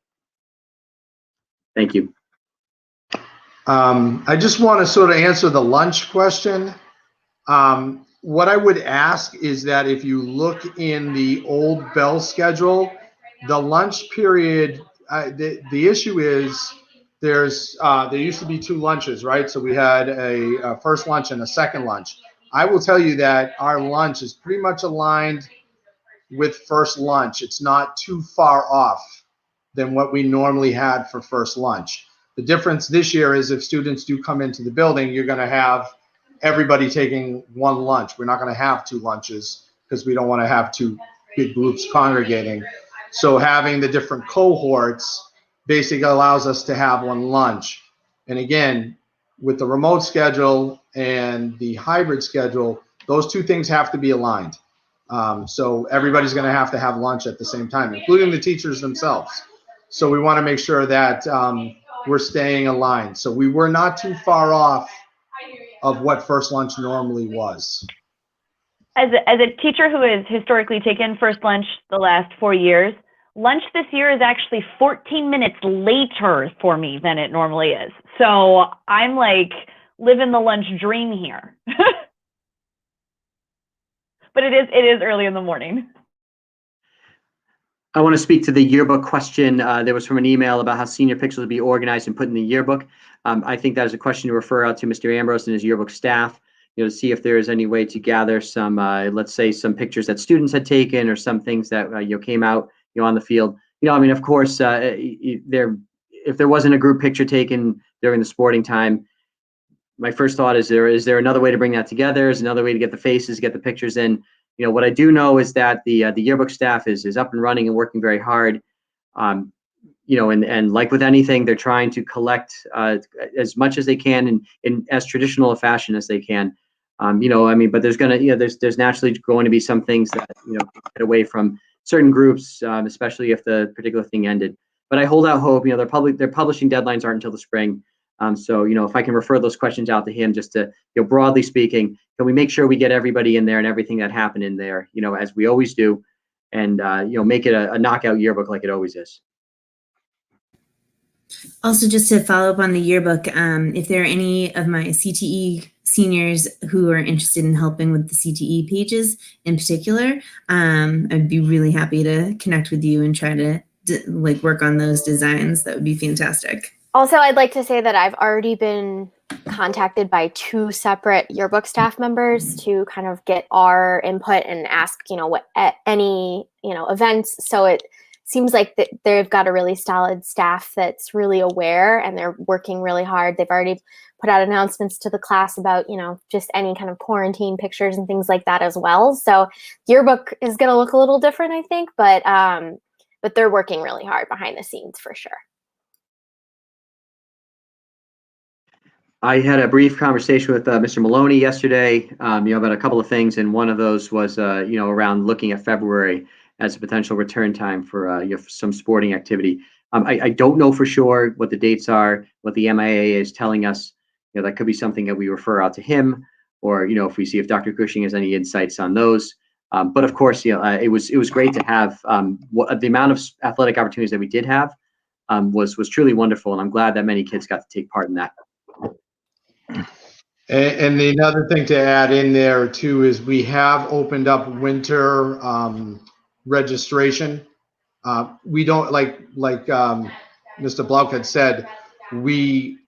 Speaker 1: Thank you.
Speaker 2: I just want to sort of answer the lunch question. What I would ask is that if you look in the old bell schedule, the lunch period, the issue is there used to be 2 lunches, right? So we had a first lunch and a second lunch. I will tell you that our lunch is pretty much aligned with first lunch. It's not too far off than what we normally had for first lunch. The difference this year is if students do come into the building, you're going to have everybody taking one lunch. We're not going to have 2 lunches because we don't want to have 2 big groups congregating. So having the different cohorts basically allows us to have one lunch. And again, with the remote schedule and the hybrid schedule, those 2 things have to be aligned. So everybody's going to have lunch at the same time, including the teachers themselves. So we want to make sure that we're staying aligned. So we were not too far off of what first lunch normally was.
Speaker 3: As a teacher who has historically taken first lunch the last 4 years, lunch this year is actually 14 minutes later for me than it normally is. So I'm like living the lunch dream here. But it is early in the morning.
Speaker 1: I want to speak to the yearbook question. There was from an email about how senior pictures will be organized and put in the yearbook. I think that is a question to refer out to Mr. Ambrose and his yearbook staff, to see if there is any way to gather some, let's say, some pictures that students had taken or some things that came out on the field. Of course, if there wasn't a group picture taken during the sporting time, my first thought is there another way to bring that together? Is another way to get the faces, get the pictures in? What I do know is that the yearbook staff is up and running and working very hard. And like with anything, they're trying to collect as much as they can in as traditional a fashion as they can. But there's there's naturally going to be some things that get away from certain groups, especially if the particular thing ended. But I hold out hope. Their publishing deadlines aren't until the spring. So if I can refer those questions out to him, just to broadly speaking, can we make sure we get everybody in there and everything that happened in there, as we always do, and make it a knockout yearbook like it always is.
Speaker 7: Also, just to follow up on the yearbook, if there are any of my CTE seniors who are interested in helping with the CTE pages in particular, I'd be really happy to connect with you and try to work on those designs. That would be fantastic.
Speaker 6: Also, I'd like to say that I've already been contacted by 2 separate yearbook staff members to kind of get our input and ask, what at any, events. So it seems like that they've got a really solid staff that's really aware and they're working really hard. They've already put out announcements to the class about, just any kind of quarantine pictures and things like that as well. So yearbook is going to look a little different, I think, but they're working really hard behind the scenes for sure.
Speaker 1: I had a brief conversation with Mr. Maloney yesterday, about a couple of things, and one of those was, around looking at February as a potential return time for some sporting activity. I don't know for sure what the dates are, what the MIA is telling us. That could be something that we refer out to him, or if we see if Dr. Cushing has any insights on those. But of course, it was great to have the amount of athletic opportunities that we did have was truly wonderful, and I'm glad that many kids got to take part in that.
Speaker 2: And the another thing to add in there too is we have opened up winter registration. We don't like Mr. Blount had said, we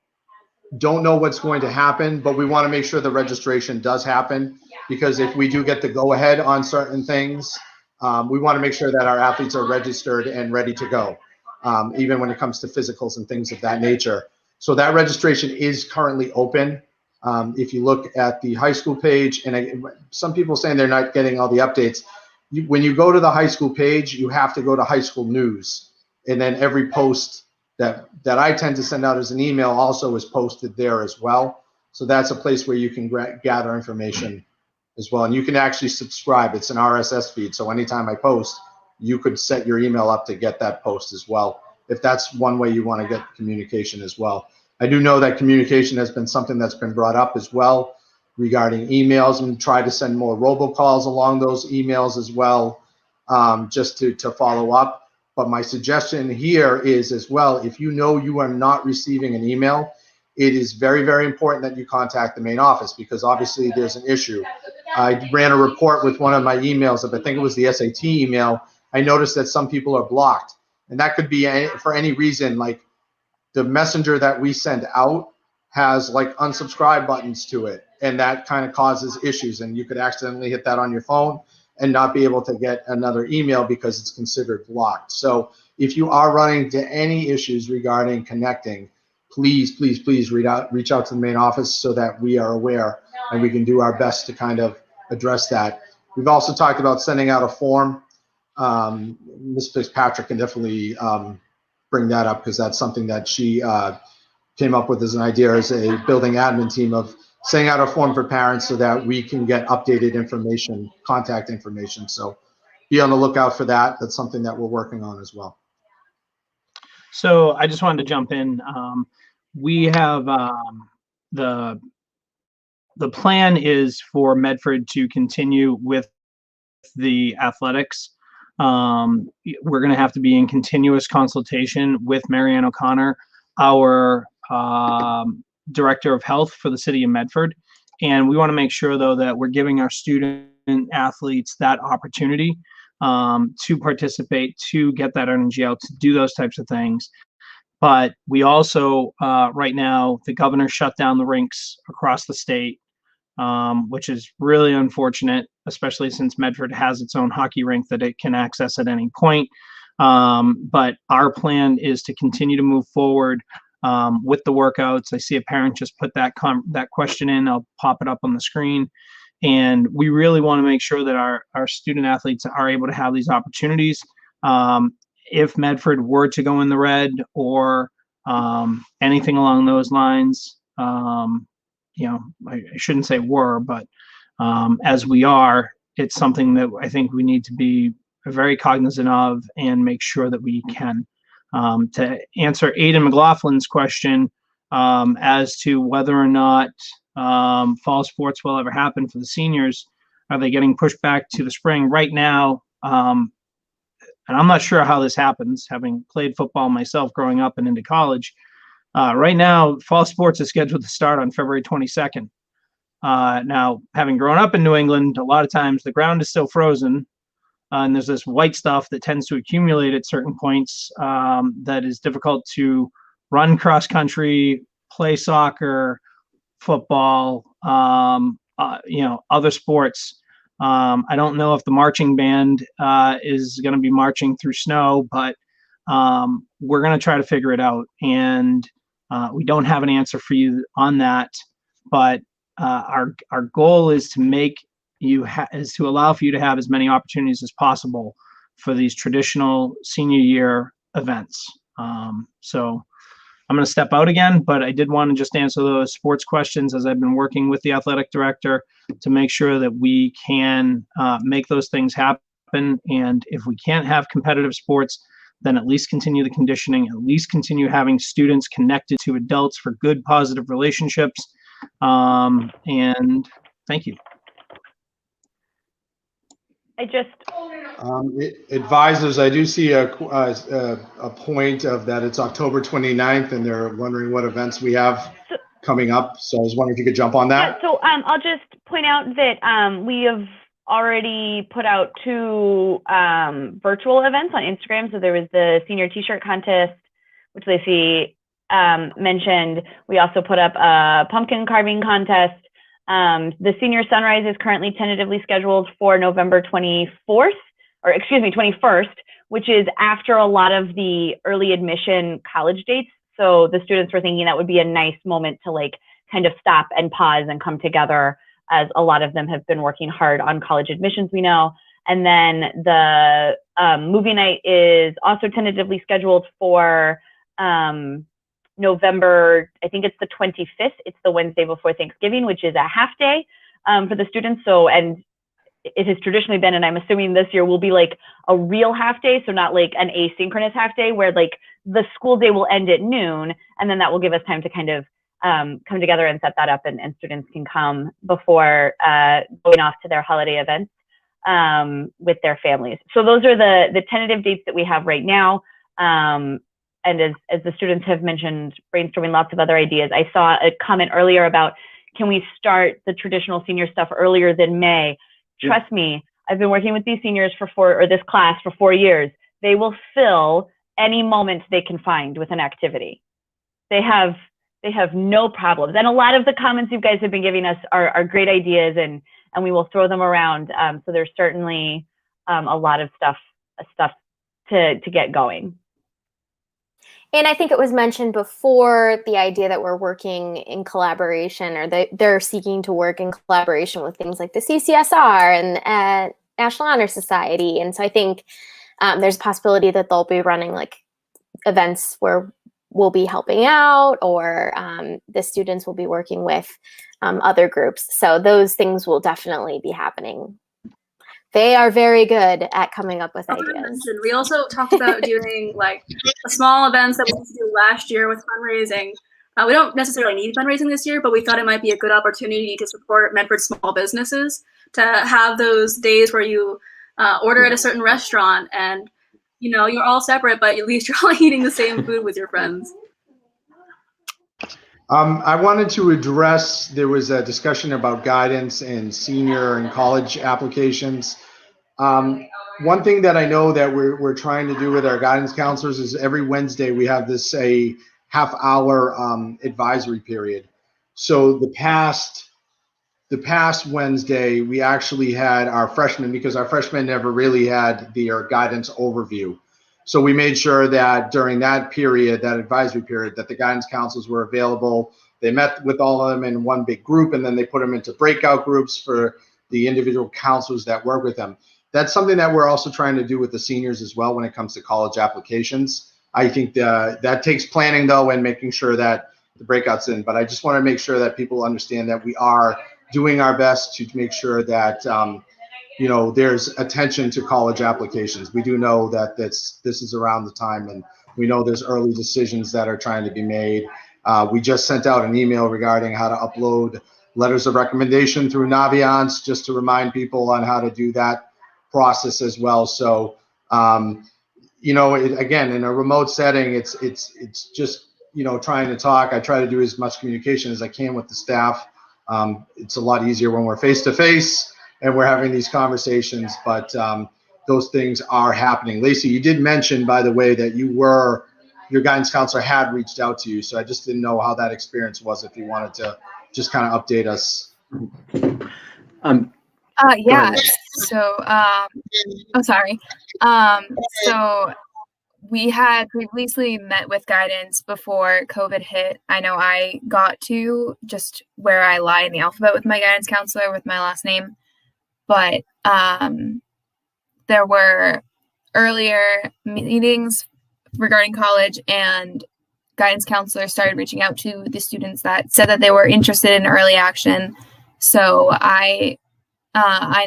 Speaker 2: don't know what's going to happen, but we want to make sure the registration does happen, because if we do get the go ahead on certain things, we want to make sure that our athletes are registered and ready to go, even when it comes to physicals and things of that nature. So that registration is currently open. If you look at the high school page, and some people saying they're not getting all the updates. When you go to the high school page, you have to go to high school news, and then every post that I tend to send out as an email also is posted there as well. So that's a place where you can gather information as well. And you can actually subscribe. It's an RSS feed. So anytime I post, you could set your email up to get that post as well, if that's one way you want to get communication as well. I do know that communication has been something that's been brought up as well regarding emails, and try to send more robocalls along those emails as well, just to follow up. But my suggestion here is as well, if you know you are not receiving an email, it is very, very important that you contact the main office, because obviously there's an issue. I ran a report with one of my emails, I think it was the SAT email. I noticed that some people are blocked, and that could be for any reason. Like the messenger that we send out has like unsubscribe buttons to it, and that kind of causes issues, and you could accidentally hit that on your phone and not be able to get another email because it's considered blocked. So if you are running into any issues regarding connecting, please, please, please reach out to the main office so that we are aware and we can do our best to kind of address that. We've also talked about sending out a form. Ms. Fitzpatrick can definitely bring that up, because that's something that she came up with as an idea as a building admin team, of sending out a form for parents so that we can get updated information, contact information. So be on the lookout for that. That's something that we're working on as well.
Speaker 9: So I just wanted to jump in. We have the plan is for Medford to continue with the athletics. We're going to have to be in continuous consultation with Marianne O'Connor, our Director of Health for the city of Medford. And we want to make sure, though, that we're giving our student athletes that opportunity to participate, to get that energy out, to do those types of things. But we also, right now, the governor shut down the rinks across the state, which is really unfortunate, especially since Medford has its own hockey rink that it can access at any point. But our plan is to continue to move forward with the workouts. I see a parent just put that question in. I'll pop it up on the screen. And we really want to make sure that our student athletes are able to have these opportunities. If Medford were to go in the red, or anything along those lines, you know, I shouldn't say were, but as we are, it's something that I think we need to be very cognizant of and make sure that we can. To answer Aiden McLaughlin's question as to whether or not fall sports will ever happen for the seniors, are they getting pushed back to the spring? Right now, and I'm not sure how this happens, having played football myself growing up and into college. Right now, fall sports is scheduled to start on February 22nd. Now, having grown up in New England, a lot of times the ground is still frozen, and there's this white stuff that tends to accumulate at certain points that is difficult to run cross country, play soccer, football, you know, other sports. I don't know if the marching band is going to be marching through snow, but we're going to try to figure it out. And we don't have an answer for you on that. But our goal is to make to allow for you to have as many opportunities as possible for these traditional senior year events. So I'm going to step out again, but I did want to just answer those sports questions as I've been working with the athletic director to make sure that we can make those things happen. And if we can't have competitive sports, then at least continue the conditioning, at least continue having students connected to adults for good, positive relationships. And thank you.
Speaker 2: Advisors, I do see a point of that it's October 29th, and they're wondering what events we have coming up. So I was wondering if you could jump on that.
Speaker 3: Yeah, so I'll just point out that we have already put out 2 virtual events on Instagram. So there was the senior t-shirt contest, which Lacey mentioned. We also put up a pumpkin carving contest. The senior sunrise is currently tentatively scheduled for November 21st, which is after a lot of the early admission college dates. So the students were thinking that would be a nice moment to like kind of stop and pause and come together, as a lot of them have been working hard on college admissions, we know. And then the movie night is also tentatively scheduled for November, I think it's the 25th. It's the Wednesday before Thanksgiving, which is a half day for the students. So, and it has traditionally been, and I'm assuming this year will be like a real half day. So not like an asynchronous half day where like the school day will end at noon. And then that will give us time to kind of come together and set that up, and students can come before going off to their holiday events with their families. So those are the tentative dates that we have right now. And as the students have mentioned, brainstorming lots of other ideas. I saw a comment earlier about, can we start the traditional senior stuff earlier than May? Yeah. Trust me, I've been working with these seniors this class for 4 years. They will fill any moment they can find with an activity. They have no problems. And a lot of the comments you guys have been giving us are great ideas, and we will throw them around. So there's certainly a lot of stuff to get going.
Speaker 6: And I think it was mentioned before, the idea that we're working in collaboration, or they're seeking to work in collaboration with things like the CCSR and National Honor Society. And so I think there's a possibility that they'll be running like events where we'll be helping out, or the students will be working with other groups. So those things will definitely be happening. They are very good at coming up with ideas.
Speaker 5: We also talked about doing like small events that we used to do last year with fundraising. We don't necessarily need fundraising this year, but we thought it might be a good opportunity to support Medford small businesses, to have those days where you order at a certain restaurant and you're all separate, but at least you're all eating the same food with your friends.
Speaker 2: I wanted to address, there was a discussion about guidance in senior and college applications. One thing that I know that we're trying to do with our guidance counselors is every Wednesday we have a half-hour advisory period. So the past Wednesday, we actually had our freshmen, because our freshmen never really had their guidance overview. So we made sure that during that period, that advisory period, that the guidance counselors were available. They met with all of them in one big group, and then they put them into breakout groups for the individual counselors that work with them. That's something that we're also trying to do with the seniors as well when it comes to college applications. I think that takes planning, though, and making sure that the breakout's in. But I just want to make sure that people understand that we are doing our best to make sure that there's attention to college applications. We do know that this is around the time, and we know there's early decisions that are trying to be made. We just sent out an email regarding how to upload letters of recommendation through Naviance, just to remind people on how to do that process as well. So, again, in a remote setting, it's just, trying to talk. I try to do as much communication as I can with the staff. It's a lot easier when we're face-to-face and we're having these conversations, but those things are happening. Lacey, you did mention, by the way, that your guidance counselor had reached out to you, so I just didn't know how that experience was, if you wanted to just kind of update us.
Speaker 4: Yeah, so, sorry. So we had previously met with guidance before COVID hit. I know I got to just where I lie in the alphabet with my guidance counselor with my last name. But there were earlier meetings regarding college, and guidance counselors started reaching out to the students that said that they were interested in early action. So I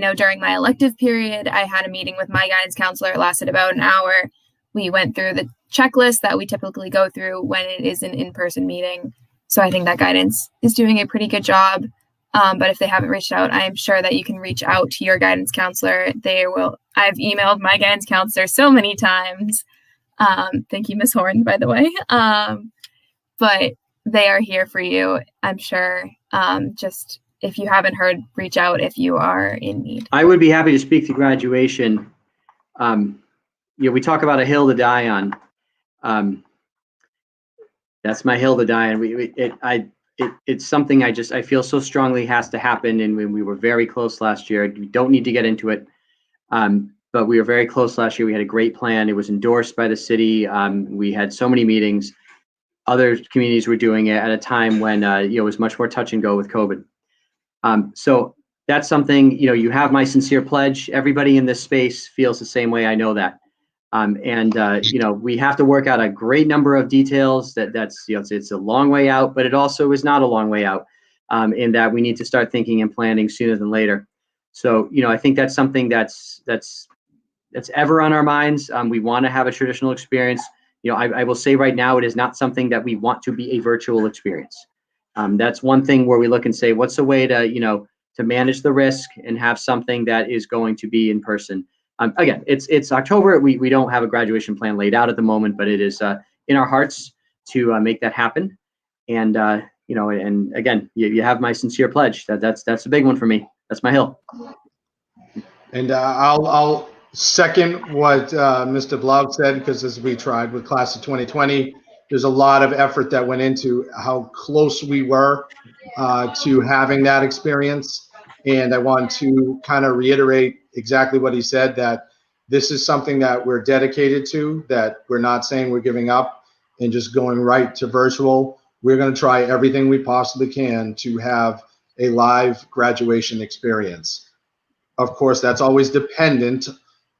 Speaker 4: know during my elective period, I had a meeting with my guidance counselor. It lasted about an hour. We went through the checklist that we typically go through when it is an in-person meeting. So I think that guidance is doing a pretty good job. But if they haven't reached out, I am sure that you can reach out to your guidance counselor. I've emailed my guidance counselor so many times. Thank you, Ms. Horn, by the way. But they are here for you, I'm sure. Just if you haven't heard, reach out if you are in need.
Speaker 1: I would be happy to speak to graduation. We talk about a hill to die on. That's my hill to die on. It's something I feel so strongly has to happen. And when we were very close last year, we don't need to get into it. But we were very close last year. We had a great plan. It was endorsed by the city. We had so many meetings. Other communities were doing it at a time when it was much more touch and go with COVID. So that's something, you have my sincere pledge. Everybody in this space feels the same way. I know that. We have to work out a great number of details. It's a long way out, but it also is not a long way out, in that we need to start thinking and planning sooner than later. So, I think that's something that's ever on our minds. We want to have a traditional experience. I will say right now, it is not something that we want to be a virtual experience. That's one thing where we look and say, what's a way to manage the risk and have something that is going to be in person. Again, it's October. We don't have a graduation plan laid out at the moment, but it is in our hearts to make that happen. And and again, you have my sincere pledge. That's a big one for me. That's my hill.
Speaker 2: And I'll second what Mr. Blaug said, because as we tried with class of 2020, there's a lot of effort that went into how close we were to having that experience. And I want to kind of reiterate exactly what he said, that this is something that we're dedicated to, that we're not saying we're giving up and just going right to virtual. We're going to try everything we possibly can to have a live graduation experience. Of course, that's always dependent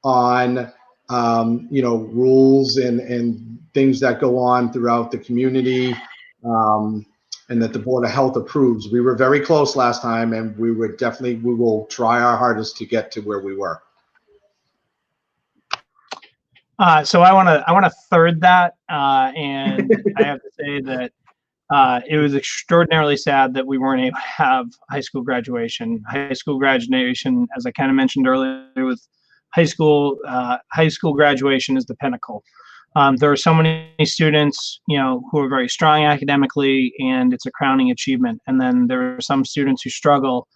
Speaker 2: on rules and things that go on throughout the community, and that the Board of Health approves. We were very close last time, and we will try our hardest to get to where we were.
Speaker 9: So I want to third that, and I have to say that it was extraordinarily sad that we weren't able to have high school graduation. High school graduation, as I kind of mentioned earlier, with high school graduation is the pinnacle. There are so many students, who are very strong academically, and it's a crowning achievement. And then there are some students who struggle,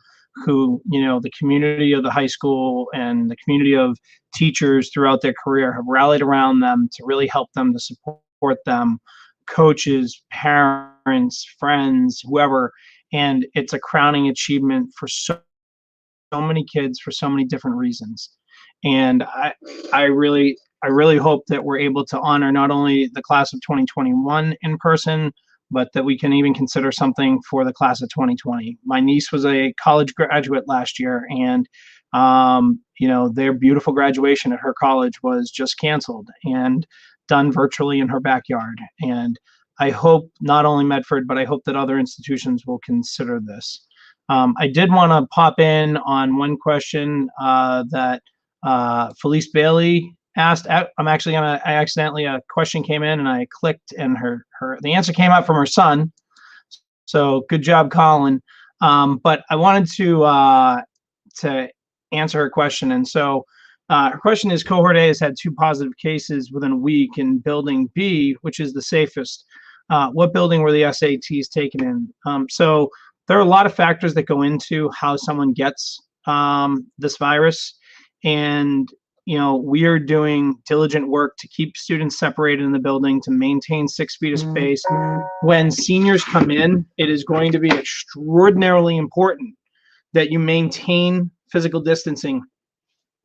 Speaker 9: who, the community of the high school and the community of teachers throughout their career have rallied around them to really help them, to support them, coaches, parents, friends, whoever. And it's a crowning achievement for so many kids for so many different reasons. And I really hope that we're able to honor not only the class of 2021 in person, but that we can even consider something for the class of 2020. My niece was a college graduate last year, and their beautiful graduation at her college was just canceled and done virtually in her backyard. And I hope not only Medford, but I hope that other institutions will consider this. I did want to pop in on one question that Felice Bailey asked. I accidentally, a question came in and I clicked, and the answer came out from her son. So good job, Colin. But I wanted to answer her question. And so her question is, Cohort A has had 2 positive cases within a week in building B, which is the safest. What building were the SATs taken in? So there are a lot of factors that go into how someone gets this virus. And we are doing diligent work to keep students separated in the building, to maintain 6 feet of space. When seniors come in, it is going to be extraordinarily important that you maintain physical distancing,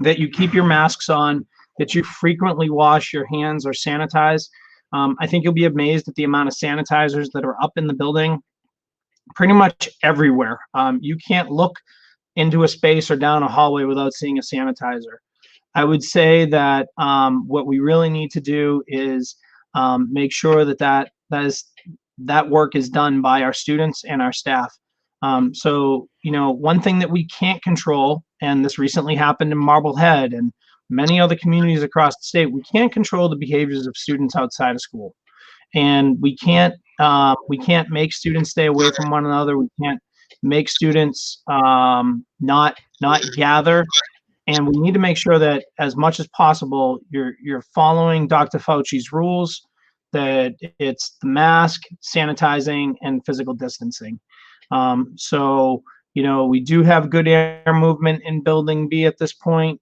Speaker 9: that you keep your masks on, that you frequently wash your hands or sanitize. I think you'll be amazed at the amount of sanitizers that are up in the building, pretty much everywhere. You can't look into a space or down a hallway without seeing a sanitizer. I would say that what we really need to do is make sure that work is done by our students and our staff. So, one thing that we can't control, and this recently happened in Marblehead and many other communities across the state, we can't control the behaviors of students outside of school. And we can't make students stay away from one another. We can't make students not gather. And we need to make sure that as much as possible, you're following Dr. Fauci's rules, that it's the mask, sanitizing, and physical distancing. So, We do have good air movement in Building B at this point.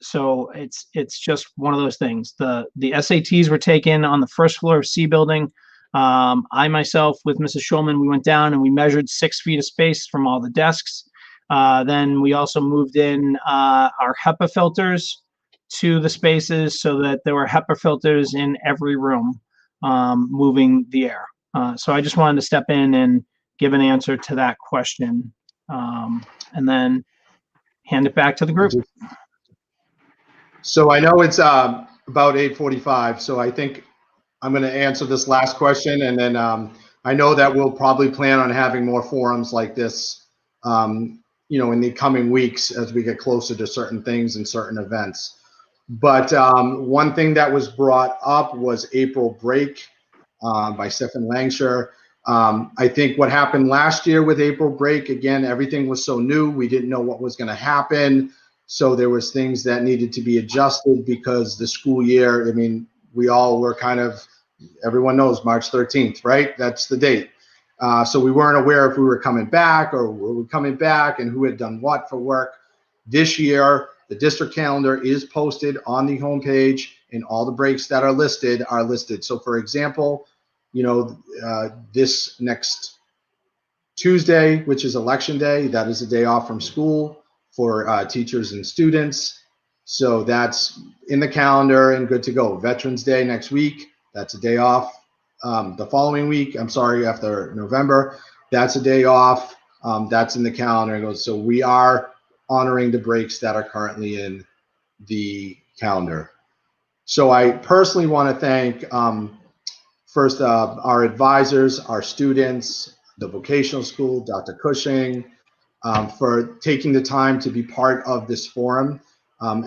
Speaker 9: So it's just one of those things. The SATs were taken on the first floor of C building. I myself with Mrs. Schulman, we went down and we measured 6 feet of space from all the desks. Then we also moved in our HEPA filters to the spaces so that there were HEPA filters in every room, moving the air. So I just wanted to step in and give an answer to that question, and then hand it back to the group.
Speaker 2: So I know it's about 8:45, so I think I'm going to answer this last question, and then I know that we'll probably plan on having more forums like this, in the coming weeks as we get closer to certain things and certain events. But one thing that was brought up was April break by Stephen Langshire. I think what happened last year with April break, again, everything was so new. We didn't know what was going to happen. So there was things that needed to be adjusted because the school year, we all were everyone knows March 13th, right? That's the date. So we weren't aware if we were coming back or were we coming back and who had done what for work. This year, the district calendar is posted on the homepage and all the breaks that are listed are listed. So for example, this next Tuesday, which is election day, that is a day off from school for teachers and students. So that's in the calendar and good to go. Veterans Day next week, that's a day off. The following week, after November, that's a day off. That's in the calendar. So we are honoring the breaks that are currently in the calendar. So I personally want to thank first our advisors, our students, the vocational school, Dr. Cushing, for taking the time to be part of this forum.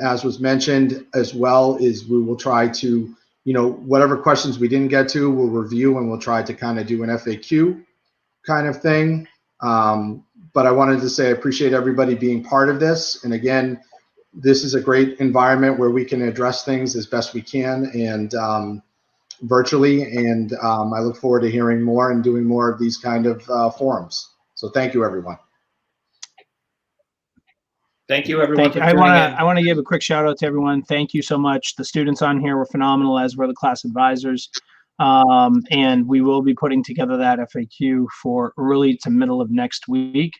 Speaker 2: As was mentioned as well, is we will try to, whatever questions we didn't get to, we'll review and we'll try to kind of do an FAQ kind of thing. But I wanted to say I appreciate everybody being part of this. And again, this is a great environment where we can address things as best we can and virtually. And I look forward to hearing more and doing more of these kind of forums. So thank you, everyone.
Speaker 8: Thank you, everyone.
Speaker 9: I want to give a quick shout out to everyone. Thank you so much. The students on here were phenomenal, as were the class advisors. And we will be putting together that FAQ for early to middle of next week.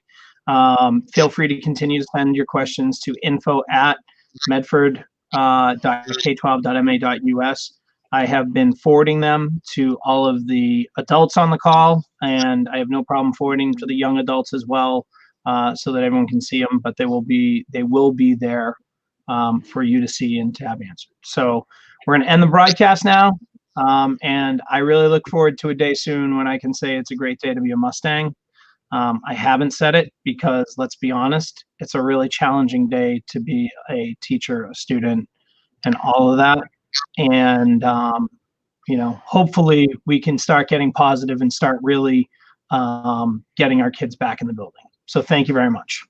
Speaker 9: Feel free to continue to send your questions to info@medford.k12.ma.us. I have been forwarding them to all of the adults on the call, and I have no problem forwarding to the young adults as well, so that everyone can see them. But they will be there for you to see and to have answered. So we're going to end the broadcast now, and I really look forward to a day soon when I can say it's a great day to be a Mustang. I haven't said it because, let's be honest, it's a really challenging day to be a teacher, a student, and all of that. And, hopefully we can start getting positive and start really getting our kids back in the building. So thank you very much.